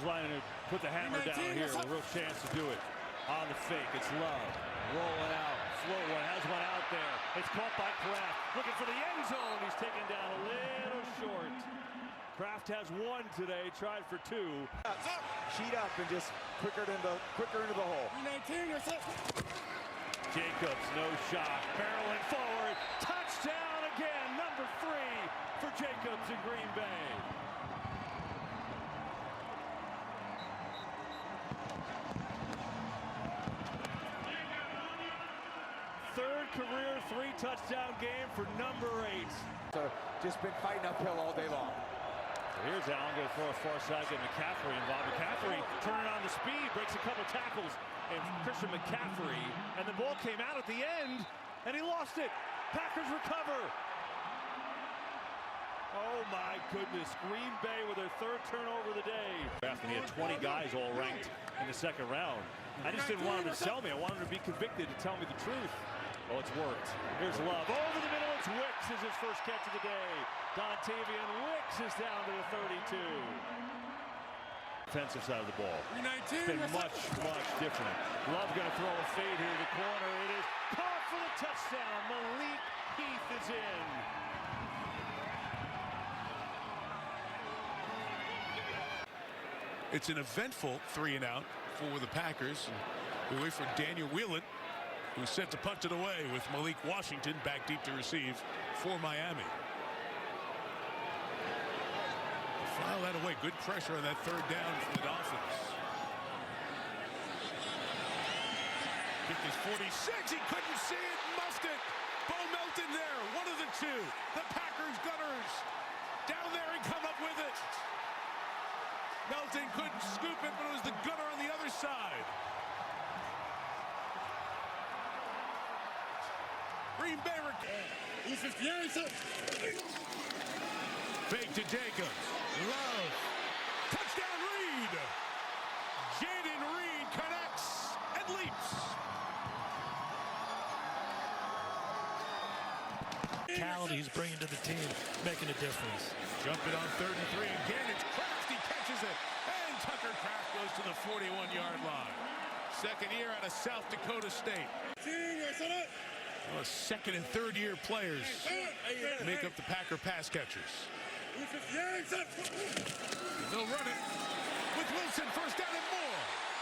Lining to put the hammer down here. A real chance to do it. On the fake, it's Love. Rolling out. Float one. Has one out there. It's caught by Kraft. Looking for the end zone. He's taken down a little short. Kraft has 1 today. Tried for 2. Sheet up and just quicker into the hole. Jacobs, no shot. Barreling forward. Touchdown again. Number 3 for Jacobs in Green Bay. third career 3-touchdown game for number 8. So just been fighting uphill all day long. Here's Allen going to throw a far side, get McCaffrey involved. McCaffrey turning on the speed, breaks a couple tackles, and Christian McCaffrey. And the ball came out at the end, and he lost it. Packers recover. Oh my goodness, Green Bay with their third turnover of the day. And he had 20 guys all ranked in the second round. I just didn't want him to sell me. I wanted him to be convicted to tell me the truth. Oh, it's worked. Here's Love. Over the middle, it's Wicks is his first catch of the day. Dontavian Wicks is down to the 32. Defensive side of the ball. It's been much, much different. Love going to throw a fade here to the corner. It is caught for the touchdown. Malik Heath is in. It's an eventful 3-and-out for the Packers. We wait for Daniel Whelan, who's set to punt it away with Malik Washington back deep to receive for Miami. File that away. Good pressure on that third down for the Dolphins. Kick is 46. He couldn't see it. Muffed it. Bo Melton there. One of the two. The Packers gunners down there and come up with it. Melton couldn't scoop it, but it was the gunner on the other side. Green Bay. Fake to Jacobs. Love. Touchdown Reed. Jaden Reed connects and leaps. Mentality he's bringing to the team, making a difference. Jump it on 3rd and 3 again. It's Kraft. He catches it. And Tucker Kraft goes to the 41-yard line. Second year out of South Dakota State. Well, second and third year players make up the Packer pass catchers. They'll run it with Wilson, first down and more.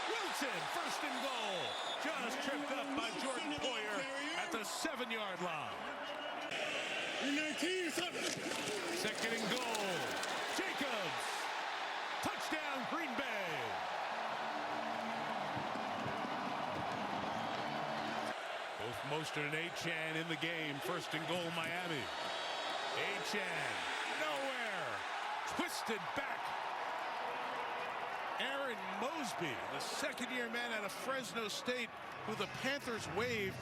Wilson, first and goal. Just tripped up by Jordan Poyer at the 7-yard line. Second and goal. Jacobs. Touchdown, Green Bay. Both Mostert and Achane in the game. First and goal, Miami. Achane, nowhere. Twisted back. Aaron Mosby, the second-year man out of Fresno State, who the Panthers waived,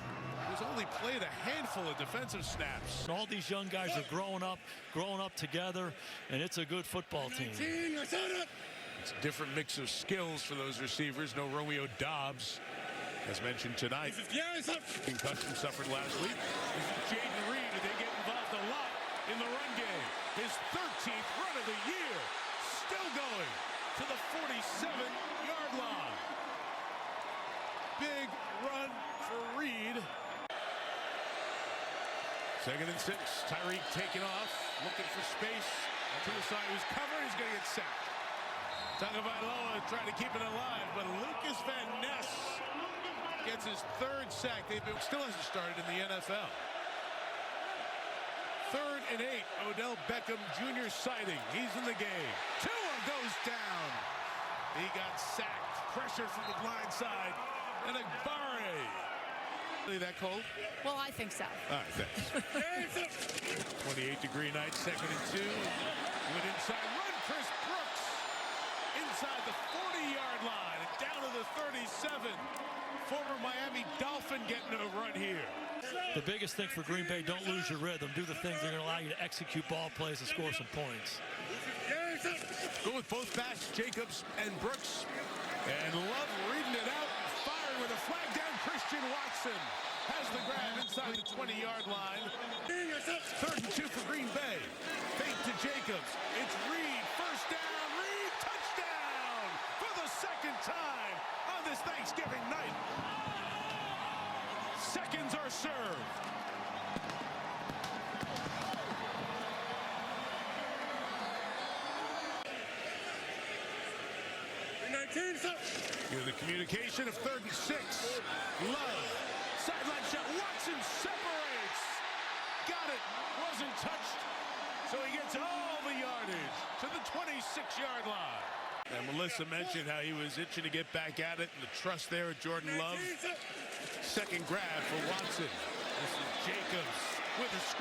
who's only played a handful of defensive snaps. All these young guys are growing up together, and it's a good football team. It's a different mix of skills for those receivers. No Romeo Doubs, as mentioned tonight. Concussion suffered last week. Jaden Reed, they get involved a lot in the run game. His 13th run of the year, still going to the 47-yard line. Big run for Reed. 2nd and 6. Tyreek taking off, looking for space. To the side, who's covered, he's going to get sacked. Tagovailoa trying to keep it alive, but Lucas Van Ness gets his 3rd sack. Still hasn't started in the NFL. 3rd and 8. Odell Beckham Jr. sighting. He's in the game. Tua goes down. He got sacked. Pressure from the blind side. And Agbare. Really that cold? Well, I think so. All right, thanks. 28-degree night, 2nd and 2. Went inside. Run, Chris Brooks. Inside the 40-yard line. And down to the 37. Former Miami Dolphin getting a run here. The biggest thing for Green Bay, don't lose your rhythm. Do the things that are going to allow you to execute ball plays and score some points. Go with both backs, Jacobs and Brooks. And Love reading it out, firing with a flag down. Christian Watson has the grab inside the 20-yard line. 3rd and 2 for Green Bay. Fake to Jacobs. It's Reed. First down. Reed. Touchdown for the 2nd time on this Thanksgiving night. Seconds are served. Here's the communication of 3rd and 6. Love. Sideline shot. Watson separates. Got it. Wasn't touched. So he gets all the yardage to the 26-yard line. And Melissa mentioned how he was itching to get back at it, and the trust there at Jordan Love. 2nd grab for Watson.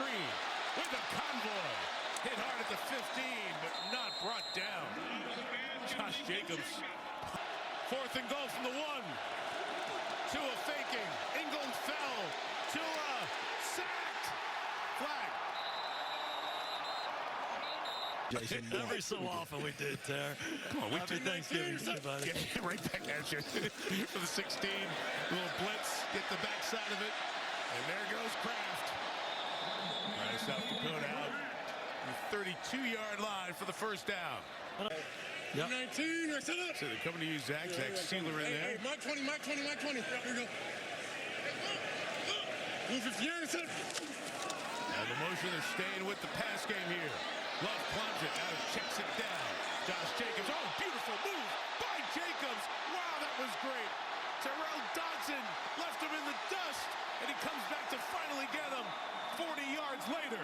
screen with a convoy. Hit hard at the 15, but not brought down. Josh Jacobs. 4th and goal from the 1. Tua faking. England fell. Tua sacked. Flag. Every so often we did, Tara. Come on, we Happy did Thanksgiving to you, buddy. Yeah, right back at you for the 16. Little blitz, get the backside of it, and there goes Kraft. South Dakota out the 32-yard line for the first down. Yep. 19, right, set up. So they're coming to you, Zach. Zach Sealer in there. Hey, Mike 20, Mike 20, Mike 20. Here we go. 150 yards, set up. And the motion, they're staying with the pass game here. Love climbs it, now checks it down. Josh Jacobs, oh, beautiful move by Jacobs. Wow, that was great. Terrell Dodson left him in the dust, and he comes back to finally get him 40 yards later.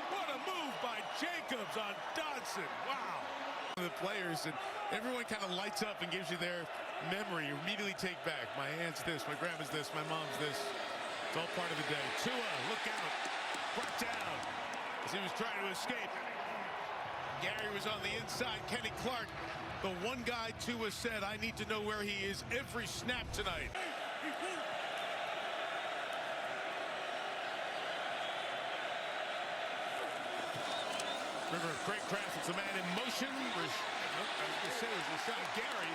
What a move by Jacobs on Dodson. Wow. The players, and everyone kind of lights up and gives you their memory. You immediately take back. My aunt's this, my grandma's this, my mom's this. It's all part of the day. Tua, look out. Brought down as he was trying to escape. Gary was on the inside. Kenny Clark, the one guy Tua said, I need to know where he is every snap tonight. River, great craft. It's a man in motion. I was going to say it was Rashawn Gary,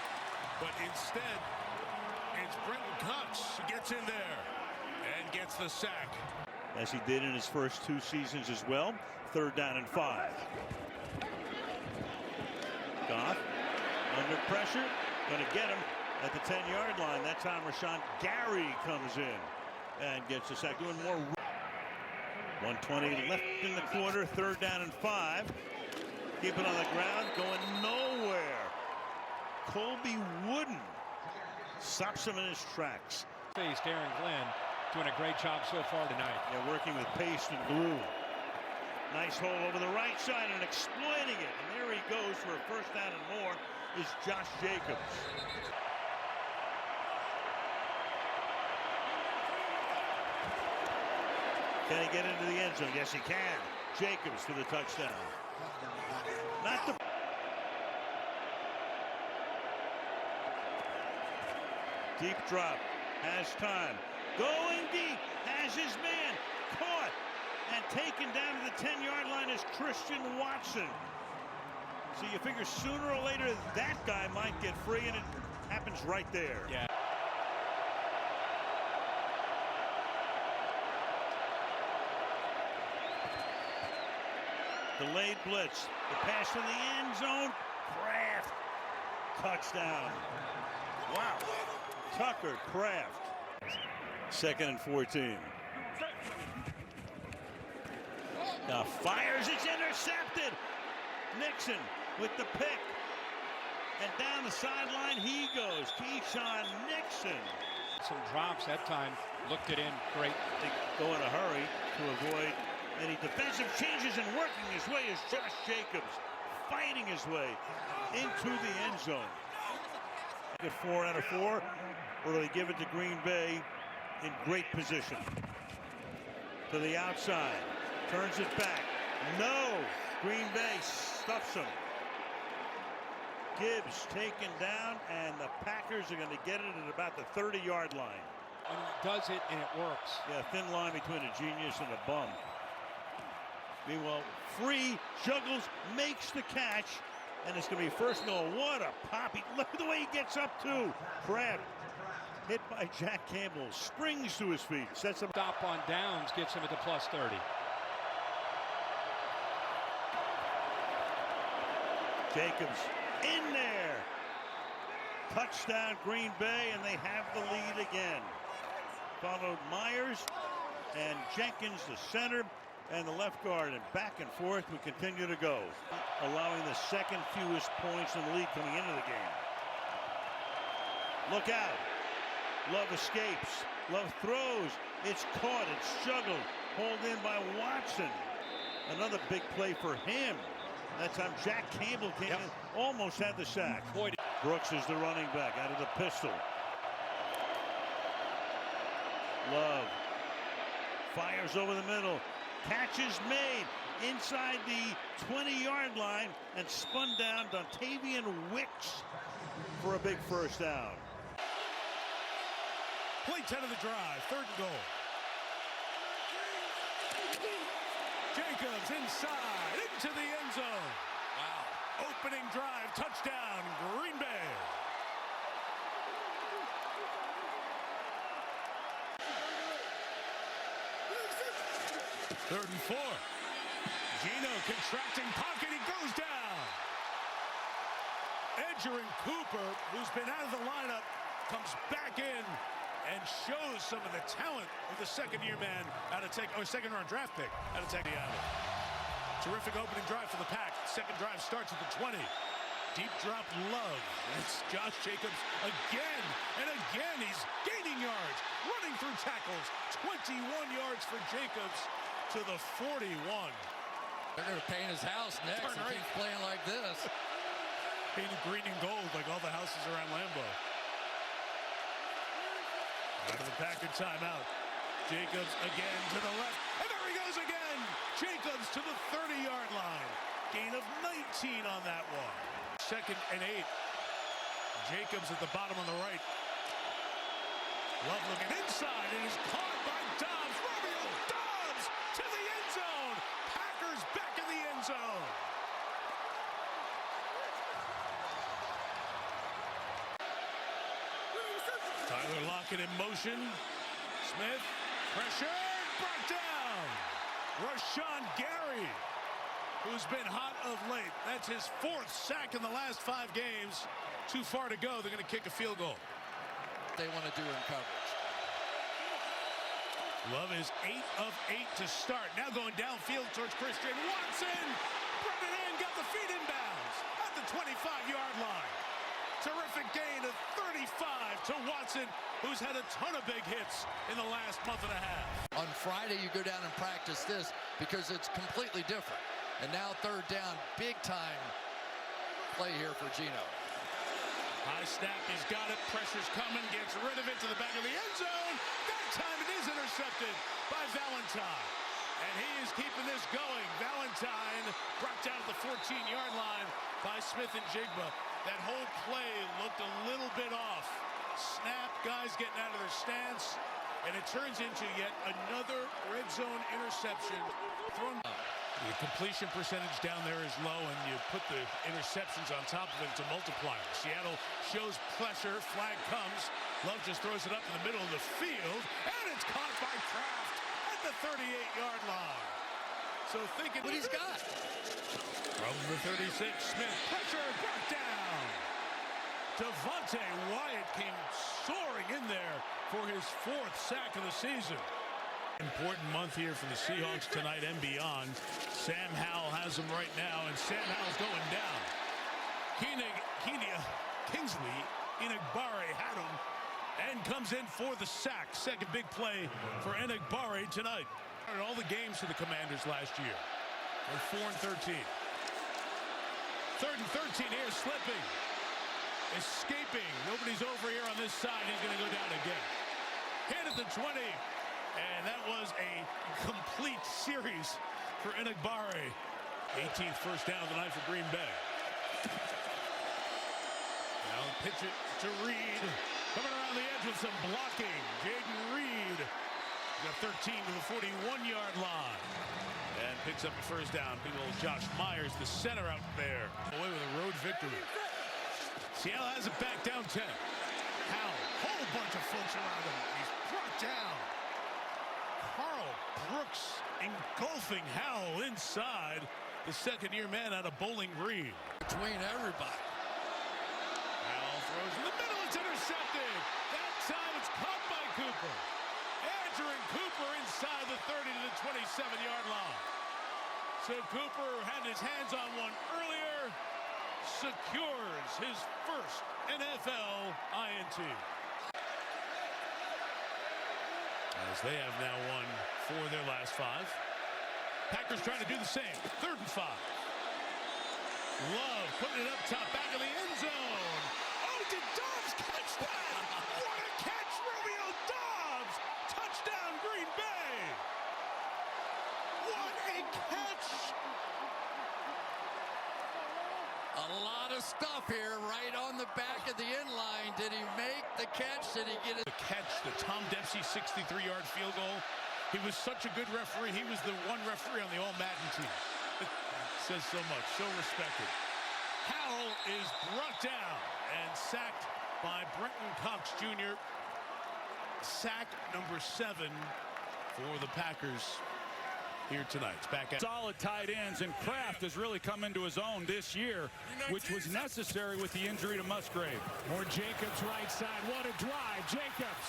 but instead it's Brenton Cox who gets in there and gets the sack. As he did in his first 2 seasons as well. 3rd down and 5. Goff under pressure, going to get him at the 10-yard line. That time Rashawn Gary comes in and gets the sack. Doing more. 1:20 left in the quarter. 3rd down and 5. Keep it on the ground, going nowhere. Colby Wooden stops him in his tracks. Faced Aaron Glenn, doing a great job so far tonight. They're working with paste and glue. Nice hole over the right side and exploiting it. And there he goes for a 1st down and more is Josh Jacobs. Can he get into the end zone? Yes, he can. Jacobs for the touchdown. Not the... Deep drop. Has time. Going deep. Has his man. Caught. And taken down to the 10-yard line is Christian Watson. So you figure sooner or later that guy might get free, and it happens right there. Yeah. Delayed blitz. The pass in the end zone. Kraft. Touchdown. Wow. Tucker Kraft. 2nd and 14. Now fires. It's intercepted. Nixon with the pick. And down the sideline he goes. Keyshawn Nixon. Some drops that time. Looked it in great. They go in a hurry to avoid any defensive changes, and working his way is Josh Jacobs, fighting his way into the end zone. At 4 out of 4, or do they give it to Green Bay in great position? To the outside, turns it back. No! Green Bay stuffs him. Gibbs taken down, and the Packers are going to get it at about the 30-yard line. And he does it, and it works. Yeah, thin line between a genius and a bum. Meanwhile, Free juggles, makes the catch, and it's going to be 1st and goal. What a pop. Look at the way he gets up, too. Kraft, hit by Jack Campbell, springs to his feet, sets him. Stop on downs, gets him at the +30. Jacobs in there. Touchdown, Green Bay, and they have the lead again. Followed Myers and Jenkins, the center, and the left guard, and back and forth we continue to go, allowing the 2nd fewest points in the league coming into the game. Look out. Love escapes. Love throws. It's caught. It's juggled. Pulled in by Watson. Another big play for him. That time Jack Campbell came in, almost had the sack. Brooks is the running back out of the pistol. Love fires over the middle. Catch is made inside the 20-yard line and spun down. Dontavian Wicks for a big first down. Play 10 of the drive, 3rd and goal. Jacobs inside, into the end zone. Wow. Opening drive, touchdown, Green Bay. Third and 4. Geno contracting pocket, he goes down. Edgerrin Cooper, who's been out of the lineup, comes back in and shows some of the talent of the second-year man second-round draft pick out of Texas. Terrific opening drive for the Pack. Second drive starts at the 20. Deep drop Love. It's Josh Jacobs again and again. He's gaining yards, running through tackles. 21 yards for Jacobs to the 41. They're going to paint his house next if he's playing like this. Painted green and gold like all the houses around Lambeau. Out of the Packer timeout. Jacobs again to the left. And there he goes again. Jacobs to the 30-yard line. Gain of 19 on that one. 2nd and 8. Jacobs at the bottom on the right. Love looking inside. It is caught by Dobbs. Romeo Dobbs to the end zone. Packers back in the end zone. Tyler Lockett in motion. Smith, pressure, brought down. Rashawn Gary, who's been hot of late. That's his 4th sack in the last 5 games. Too far to go. They're going to kick a field goal. They want to do in coverage. Love is 8 of 8 to start. Now going downfield towards Christian Watson. Brought it in, got the feet inbounds at the 25-yard line. Terrific gain of 35 to Watson, who's had a ton of big hits in the last month and a half. On Friday, you go down and practice this because it's completely different. And now 3rd down, big time play here for Geno. High snap, he's got it. Pressure's coming, gets rid of it to the back of the end zone. That time it is intercepted by Valentine. And he is keeping this going. Valentine brought down at the 14-yard line by Smith and Jigba. That whole play looked a little bit off. Snap, guys getting out of their stance, and it turns into yet another red zone interception thrown. The completion percentage down there is low, and you put the interceptions on top of it to multiply. Seattle shows pressure, flag comes. Love just throws it up in the middle of the field, and it's caught by Kraft at the 38-yard line. So thinking what he's got. From the 36, Smith, pressure, brought down. Devontae Wyatt came soaring in there for his 4th sack of the season. Important month here for the Seahawks tonight and beyond. Sam Howell has him right now, and Sam Howell's going down. Kingsley Enagbare had him and comes in for the sack. Second big play for Enagbare tonight. All the games for the Commanders last year. They're 4 and 13. 3rd and 13 here, slipping. Escaping. Nobody's over here on this side. He's going to go down again. Hit at the 20. And that was a complete series for Enagbare. 18th first down of the night for Green Bay. Now pitch it to Reed. Coming around the edge with some blocking. Jaden Reed. Got 13 to the 41-yard line. And picks up the first down. Big old Josh Myers, the center out there. Away with a road victory. Seattle has it back down 10. Howell, whole bunch of folks around him. He's brought down. Carl Brooks engulfing Howell inside. The second-year man out of Bowling Green. Between everybody. Howell throws in the middle. It's intercepted. That time it's caught by Cooper. Edgerrin Cooper inside the 30 to the 27-yard line. So Cooper had his hands on one earlier. Secures his first NFL INT. As they have now won 4 of their last 5. Packers trying to do the same. 3rd and 5. Love putting it up top, back of the end zone. Oh, did Dobbs catch that? What a catch, Romeo Dobbs! Touchdown, Green Bay! What of stuff here, right on the back of the end line. Did he make the catch? Did he get it? The catch, the Tom Dempsey 63-yard field goal. He was such a good referee. He was the one referee on the All-Madden team. Says so much, so respected. Howell is brought down and sacked by Brenton Cox Jr. Sack number 7 for the Packers here tonight. It's back at solid tight ends, and Kraft has really come into his own this year, which was necessary with the injury to Musgrave. More Jacobs right side. What a drive. Jacobs.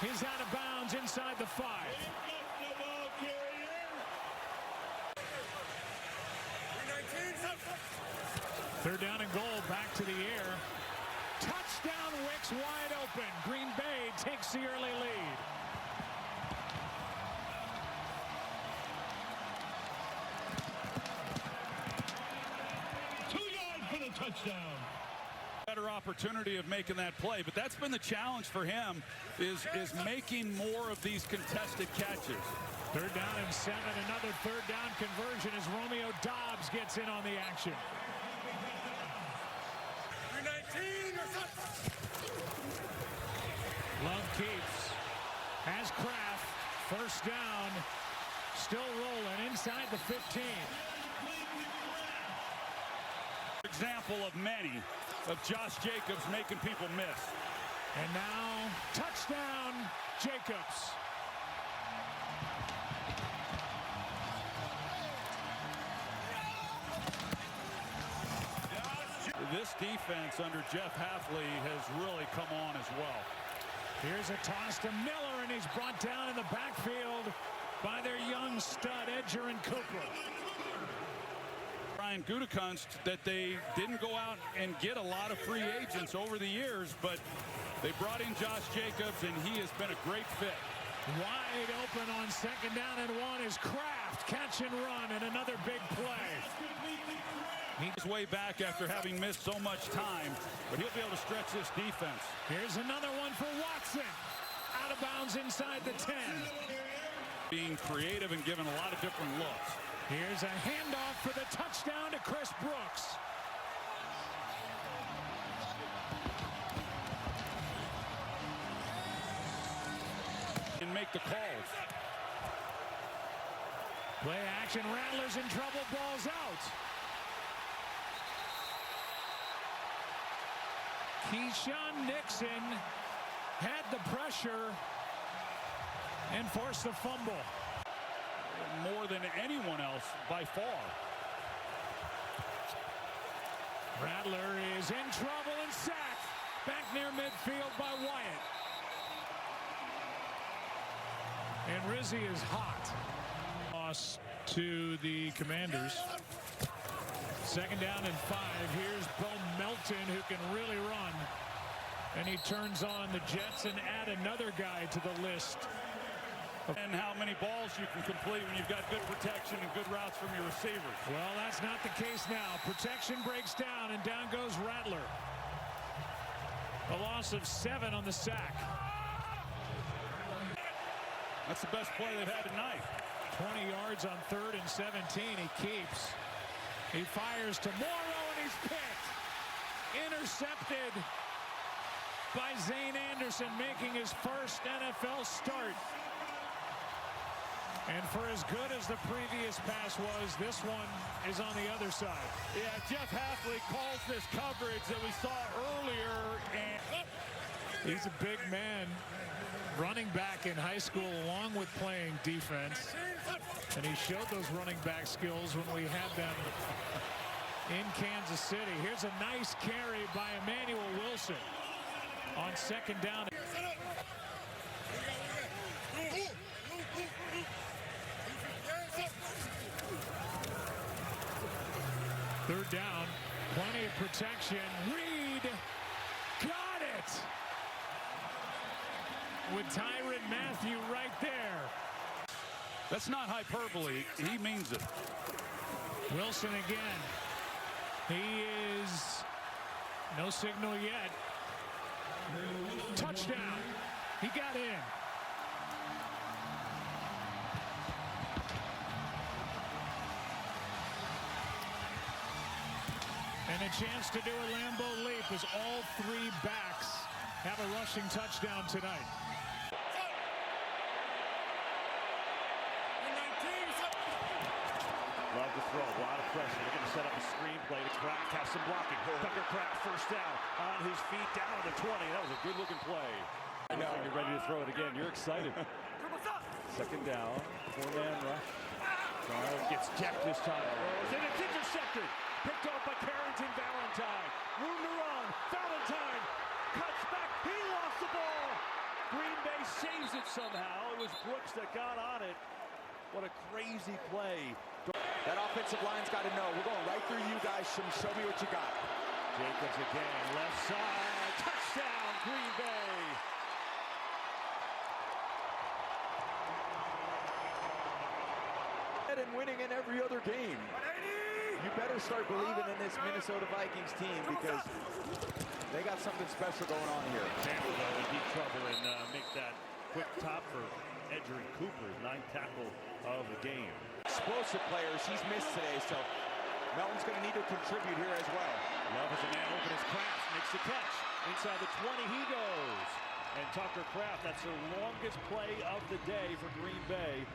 He's out of bounds inside the 5. Third down and goal, back to the air. Touchdown, Wicks wide open. Green Bay takes the early lead. Touchdown. Better opportunity of making that play, but that's been the challenge for him is making more of these contested catches. Third down and 7, another third down conversion as Romeo Doubs gets in on the action. Love keeps. Has Kraft. First down. Still rolling inside the 15. Example of many of Josh Jacobs making people miss. And now touchdown Jacobs. This defense under Jeff Hafley has really come on as well. Here's a toss to Miller, and he's brought down in the backfield by their young stud Edger and Cooper. Brian Gutekunst that they didn't go out and get a lot of free agents over the years, but they brought in Josh Jacobs, and he has been a great fit. Wide open on second down and 1 is Kraft. Catch and run, and another big play. He's way back after having missed so much time, but he'll be able to stretch this defense. Here's another one for Watson. Out of bounds inside the 10. Being creative and giving a lot of different looks. Here's a handoff for the touchdown to Chris Brooks. And make the calls. Play action, Rattler's in trouble, ball's out. Keyshawn Nixon had the pressure and forced the fumble. More than anyone else by far. Rattler is in trouble and sacked. Back near midfield by Wyatt. And Rizzi is hot. Loss to the Commanders. Second down and 5. Here's Bo Melton, who can really run. And he turns on the Jets and add another guy to the list. And how many balls you can complete when you've got good protection and good routes from your receivers. Well, that's not the case now. Protection breaks down, and down goes Rattler. A loss of 7 on the sack. That's the best play they've had tonight. 20 yards on 3rd and 17. He keeps. He fires to Morrow, and he's picked. Intercepted by Zane Anderson, making his first NFL start. And for as good as the previous pass was, this one is on the other side. Yeah, Jeff Hafley calls this coverage that we saw earlier. And he's a big man, running back in high school along with playing defense. And he showed those running back skills when we had them in Kansas City. Here's a nice carry by Emmanuel Wilson on second down. Third down, plenty of protection. Reed got it with Tyrann Mathieu right there. That's not hyperbole. He means it. Wilson again. He is no signal yet. Touchdown. He got in. chance to do a Lambeau leap as all three backs have a rushing touchdown tonight. Love to throw, a lot of pressure. They're going to set up a screenplay to Kraft, have some blocking. Tucker Kraft first down on his feet down to the 20. That was a good looking play. I know you're ready to throw it again. You're excited. Second down, four-man rush. Charles gets decked this time. And it's intercepted. Picked off by Carrington Valentine. Room to run. Valentine cuts back. He lost the ball. Green Bay saves it somehow. It was Brooks that got on it. What a crazy play. That offensive line's got to know. We're going right through you guys. Show me what you got. Jacobs again. Left side. Touchdown, Green Bay. And winning in every other game. You better start believing in this Minnesota Vikings team because they got something special going on here. Vanderbilt in deep trouble and make that quick top for Edgerrin Cooper, 9th tackle of the game. Explosive players he's missed today, so Melton's going to need to contribute here as well. Love as a man open as Kraft makes the catch. Inside the 20 he goes. And Tucker Kraft, that's the longest play of the day for Green Bay.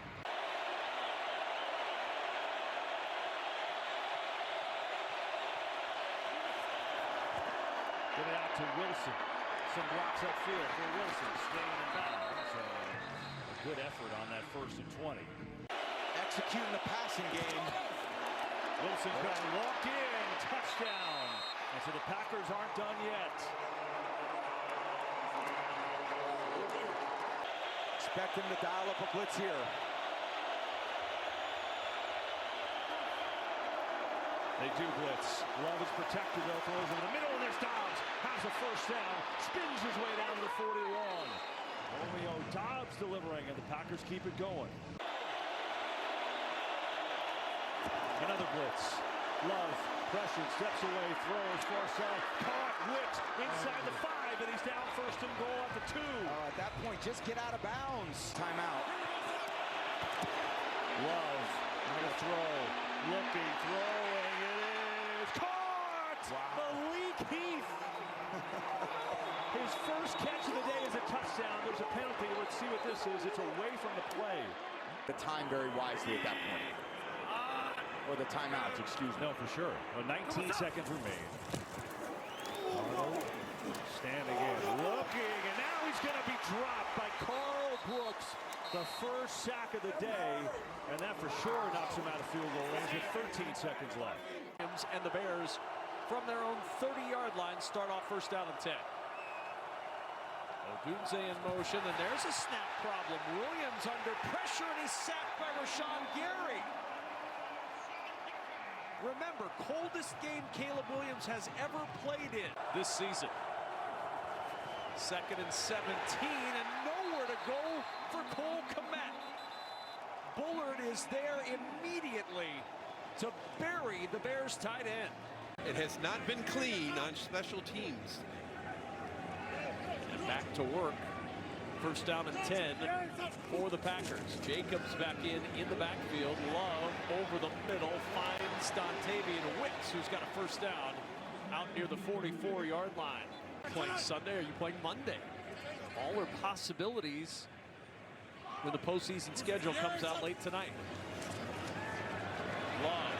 Get it out to Wilson. Some blocks upfield for Wilson. Staying in bounds. A good effort on that 1st and 20. Executing the passing game. Wilson's going to walk in. Touchdown. And so the Packers aren't done yet. Expect him to dial up a blitz here. They do blitz. Love is protected though. Throws in the middle, and there's Dobbs. Has a first down. Spins his way down to the 41. Romeo Dobbs delivering, and the Packers keep it going. Another blitz. Love pressured, steps away, throws far side. Caught, whipped inside the 5, and he's down 1st and goal at the 2. At that point, just get out of bounds. Timeout. Love on the throw. Looking, throwing, it is caught! Wow. Malik Heath. His first catch of the day is a touchdown. There's a penalty. Let's see what this is. It's away from the play. The time very wisely at that point. Or the timeouts, excuse me. No, for sure. Well, 19 seconds remain. Arnold standing in, looking, and now he's going to be dropped by Carl Brooks. The first sack of the day, and that for sure knocks him out of field goal range with 13 seconds left. And the Bears, from their own 30-yard line, start off 1st down and 10. Odunze in motion, and there's a snap problem. Williams under pressure, and he's sacked by Rashawn Gary. Remember, coldest game Caleb Williams has ever played in this season. 2nd and 17, and nowhere to go for Cole Kmet. Bullard is there immediately to bury the Bears tight end. It has not been clean on special teams. And back to work. 1st down and 10 for the Packers. Jacobs back in the backfield. Love over the middle finds Dontavian Wicks, who's got a 1st down out near the 44-yard line. Playing Sunday, or are you playing Monday? All are possibilities when the postseason schedule comes out late tonight. Love,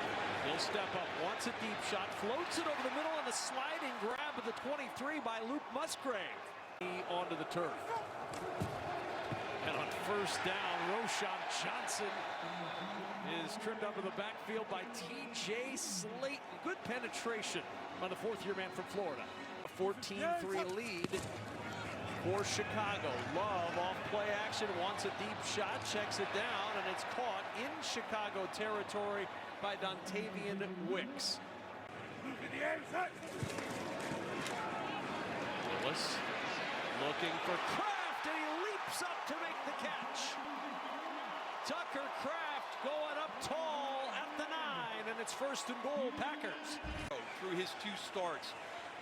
he'll step up, wants a deep shot, floats it over the middle, and a sliding grab of the 23 by Luke Musgrave. Onto the turf. And on 1st down, Roschon Johnson is trimmed up in the backfield by T.J. Slayton. Good penetration by the 4th-year man from Florida. A 14-3 lead for Chicago. Love off play action, wants a deep shot, checks it down, and it's caught in Chicago territory by Dontavian Wicks. Willis looking for Kraft, and he leaps up to make the catch. Tucker Kraft going up tall at the 9, and it's 1st and goal, Packers. Through his 2 starts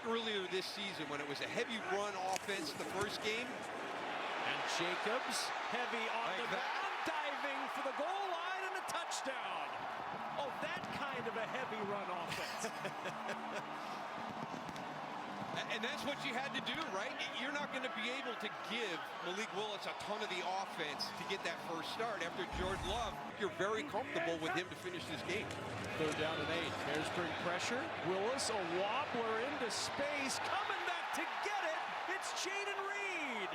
earlier this season when it was a heavy run offense the first game. And Jacobs heavy on the ground, diving for the goal line and a touchdown. Oh, that kind of a heavy run offense. And that's what you had to do, right? You're not going to be able to give Malik Willis a ton of the offense to get that first start. After Jordan Love, you're very comfortable with him to finish this game. 3rd down and 8. There's spring pressure. Willis, a wobbler into space. Coming back to get it. It's Jayden Reed.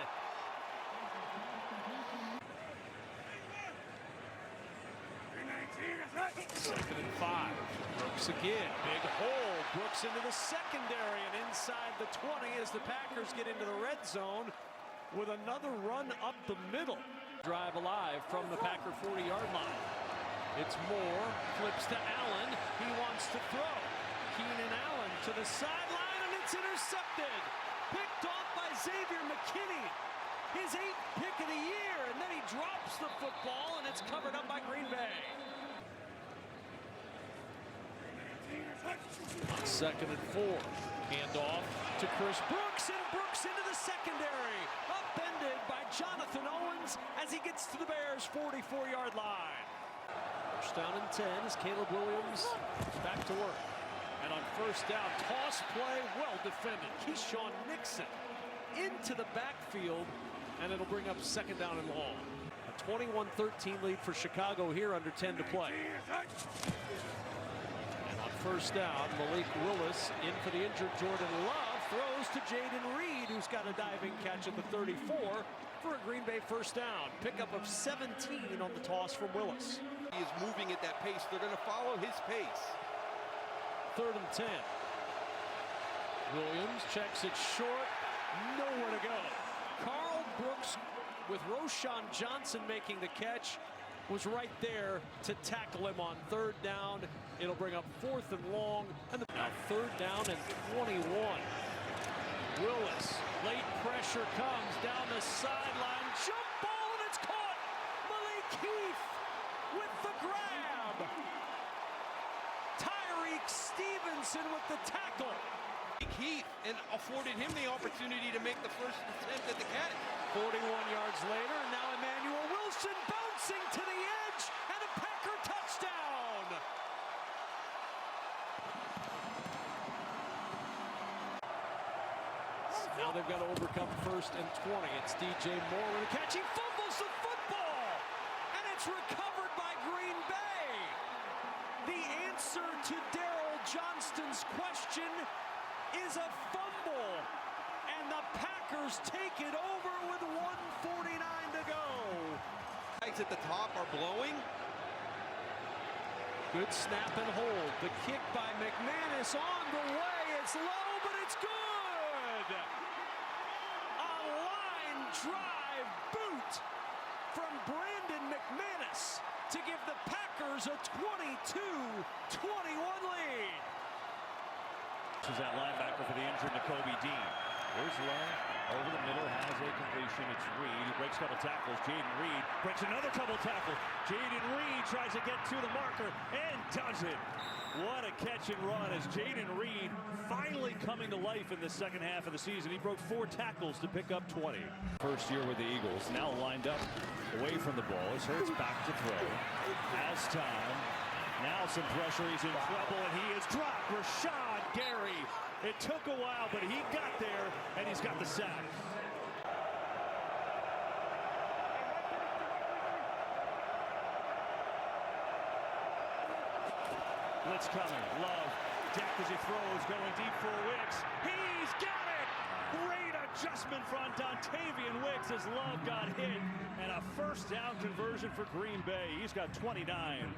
Second and 5. Brooks again. Big hole. Brooks into the secondary and inside the 20 as the Packers get into the red zone with another run up the middle. Drive alive from the Packer 40-yard line. It's Moore. Flips to Allen. He wants to throw. Keenan Allen to the sideline and it's intercepted. Picked off by Xavier McKinney. His 8th pick of the year, and then he drops the football and it's covered up by Green Bay. On 2nd and 4, handoff to Chris Brooks, and Brooks into the secondary. Upended by Jonathan Owens as he gets to the Bears' 44-yard line. First down and 10 as Caleb Williams is back to work. And on first down, toss play, well defended. Keyshawn Nixon into the backfield, and it'll bring up 2nd down and long. A 21-13 lead for Chicago here under 10 to play. First down, Malik Willis in for the injured Jordan Love, throws to Jayden Reed, who's got a diving catch at the 34 for a Green Bay first down. Pickup of 17 on the toss from Willis. He is moving at that pace. They're going to follow his pace. 3rd and 10. Williams checks it short, nowhere to go. Carl Brooks with Roschon Johnson making the catch was right there to tackle him on 3rd down. It'll bring up 4th and long. And now 3rd down and 21. Willis, late pressure comes down the sideline. Jump ball and it's caught. Malik Heath with the grab. Tyreek Stevenson with the tackle. Heath and afforded him the opportunity to make the first attempt at the catch. 41 yards later, now Emmanuel Wilson bouncing to the edge and a Packer touchdown. Now they've got to overcome 1st and 20. It's DJ Moore with a catch. He fumbles the football, and it's recovered by Green Bay. The answer to Daryl Johnston's question is a fumble, and the Packers take it over with 1:49 to go. Flags at the top are blowing. Good snap and hold. The kick by McManus on the way. It's low, but it's good. A line drive boot from Brandon McManus to give the Packers a 22-21 lead. This is that linebacker for the injured Nakobe Dean. There's Love over the middle, has a completion. It's Reed. He breaks a couple tackles. Jayden Reed breaks another couple tackles. Jayden Reed tries to get to the marker and does it. What a catch and run as Jayden Reed finally coming to life in the second half of the season. He broke 4 tackles to pick up 20. First year with the Eagles, now lined up away from the ball. As Hurts back to throw. Has time. Now some pressure. He's in trouble and he is dropped. Rashad Gary. It took a while, but he got there and he's got the sack. Blitz coming. Love. Deck as he throws. Going deep for Wicks. He's got it! Great adjustment from Dontavian Wicks as Love got hit. And a first down conversion for Green Bay. He's got 29.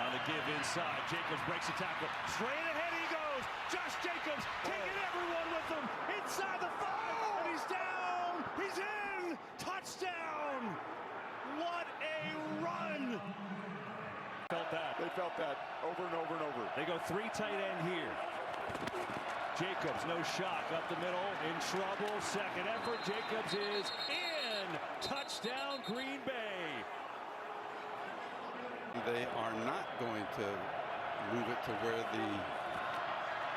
On the give inside. Jacobs breaks the tackle. Straight ahead he goes. Josh Jacobs taking everyone with him. Inside the 5. And he's down. He's in. Touchdown. What a run. Felt that. They felt that over and over and over. They go 3 tight end here. Jacobs, no shock, up the middle, in trouble. Second effort, Jacobs is in. Touchdown, Green Bay. They are not going to move it to where the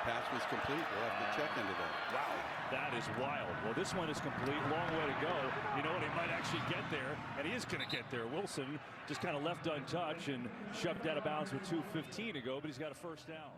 pass was complete. We'll have to check into that. Wow, that is wild. Well, this one is complete. Long way to go. You know what? He might actually get there, and he is going to get there. Wilson just kind of left untouched and shoved out of bounds with 2:15 to go, but he's got a first down.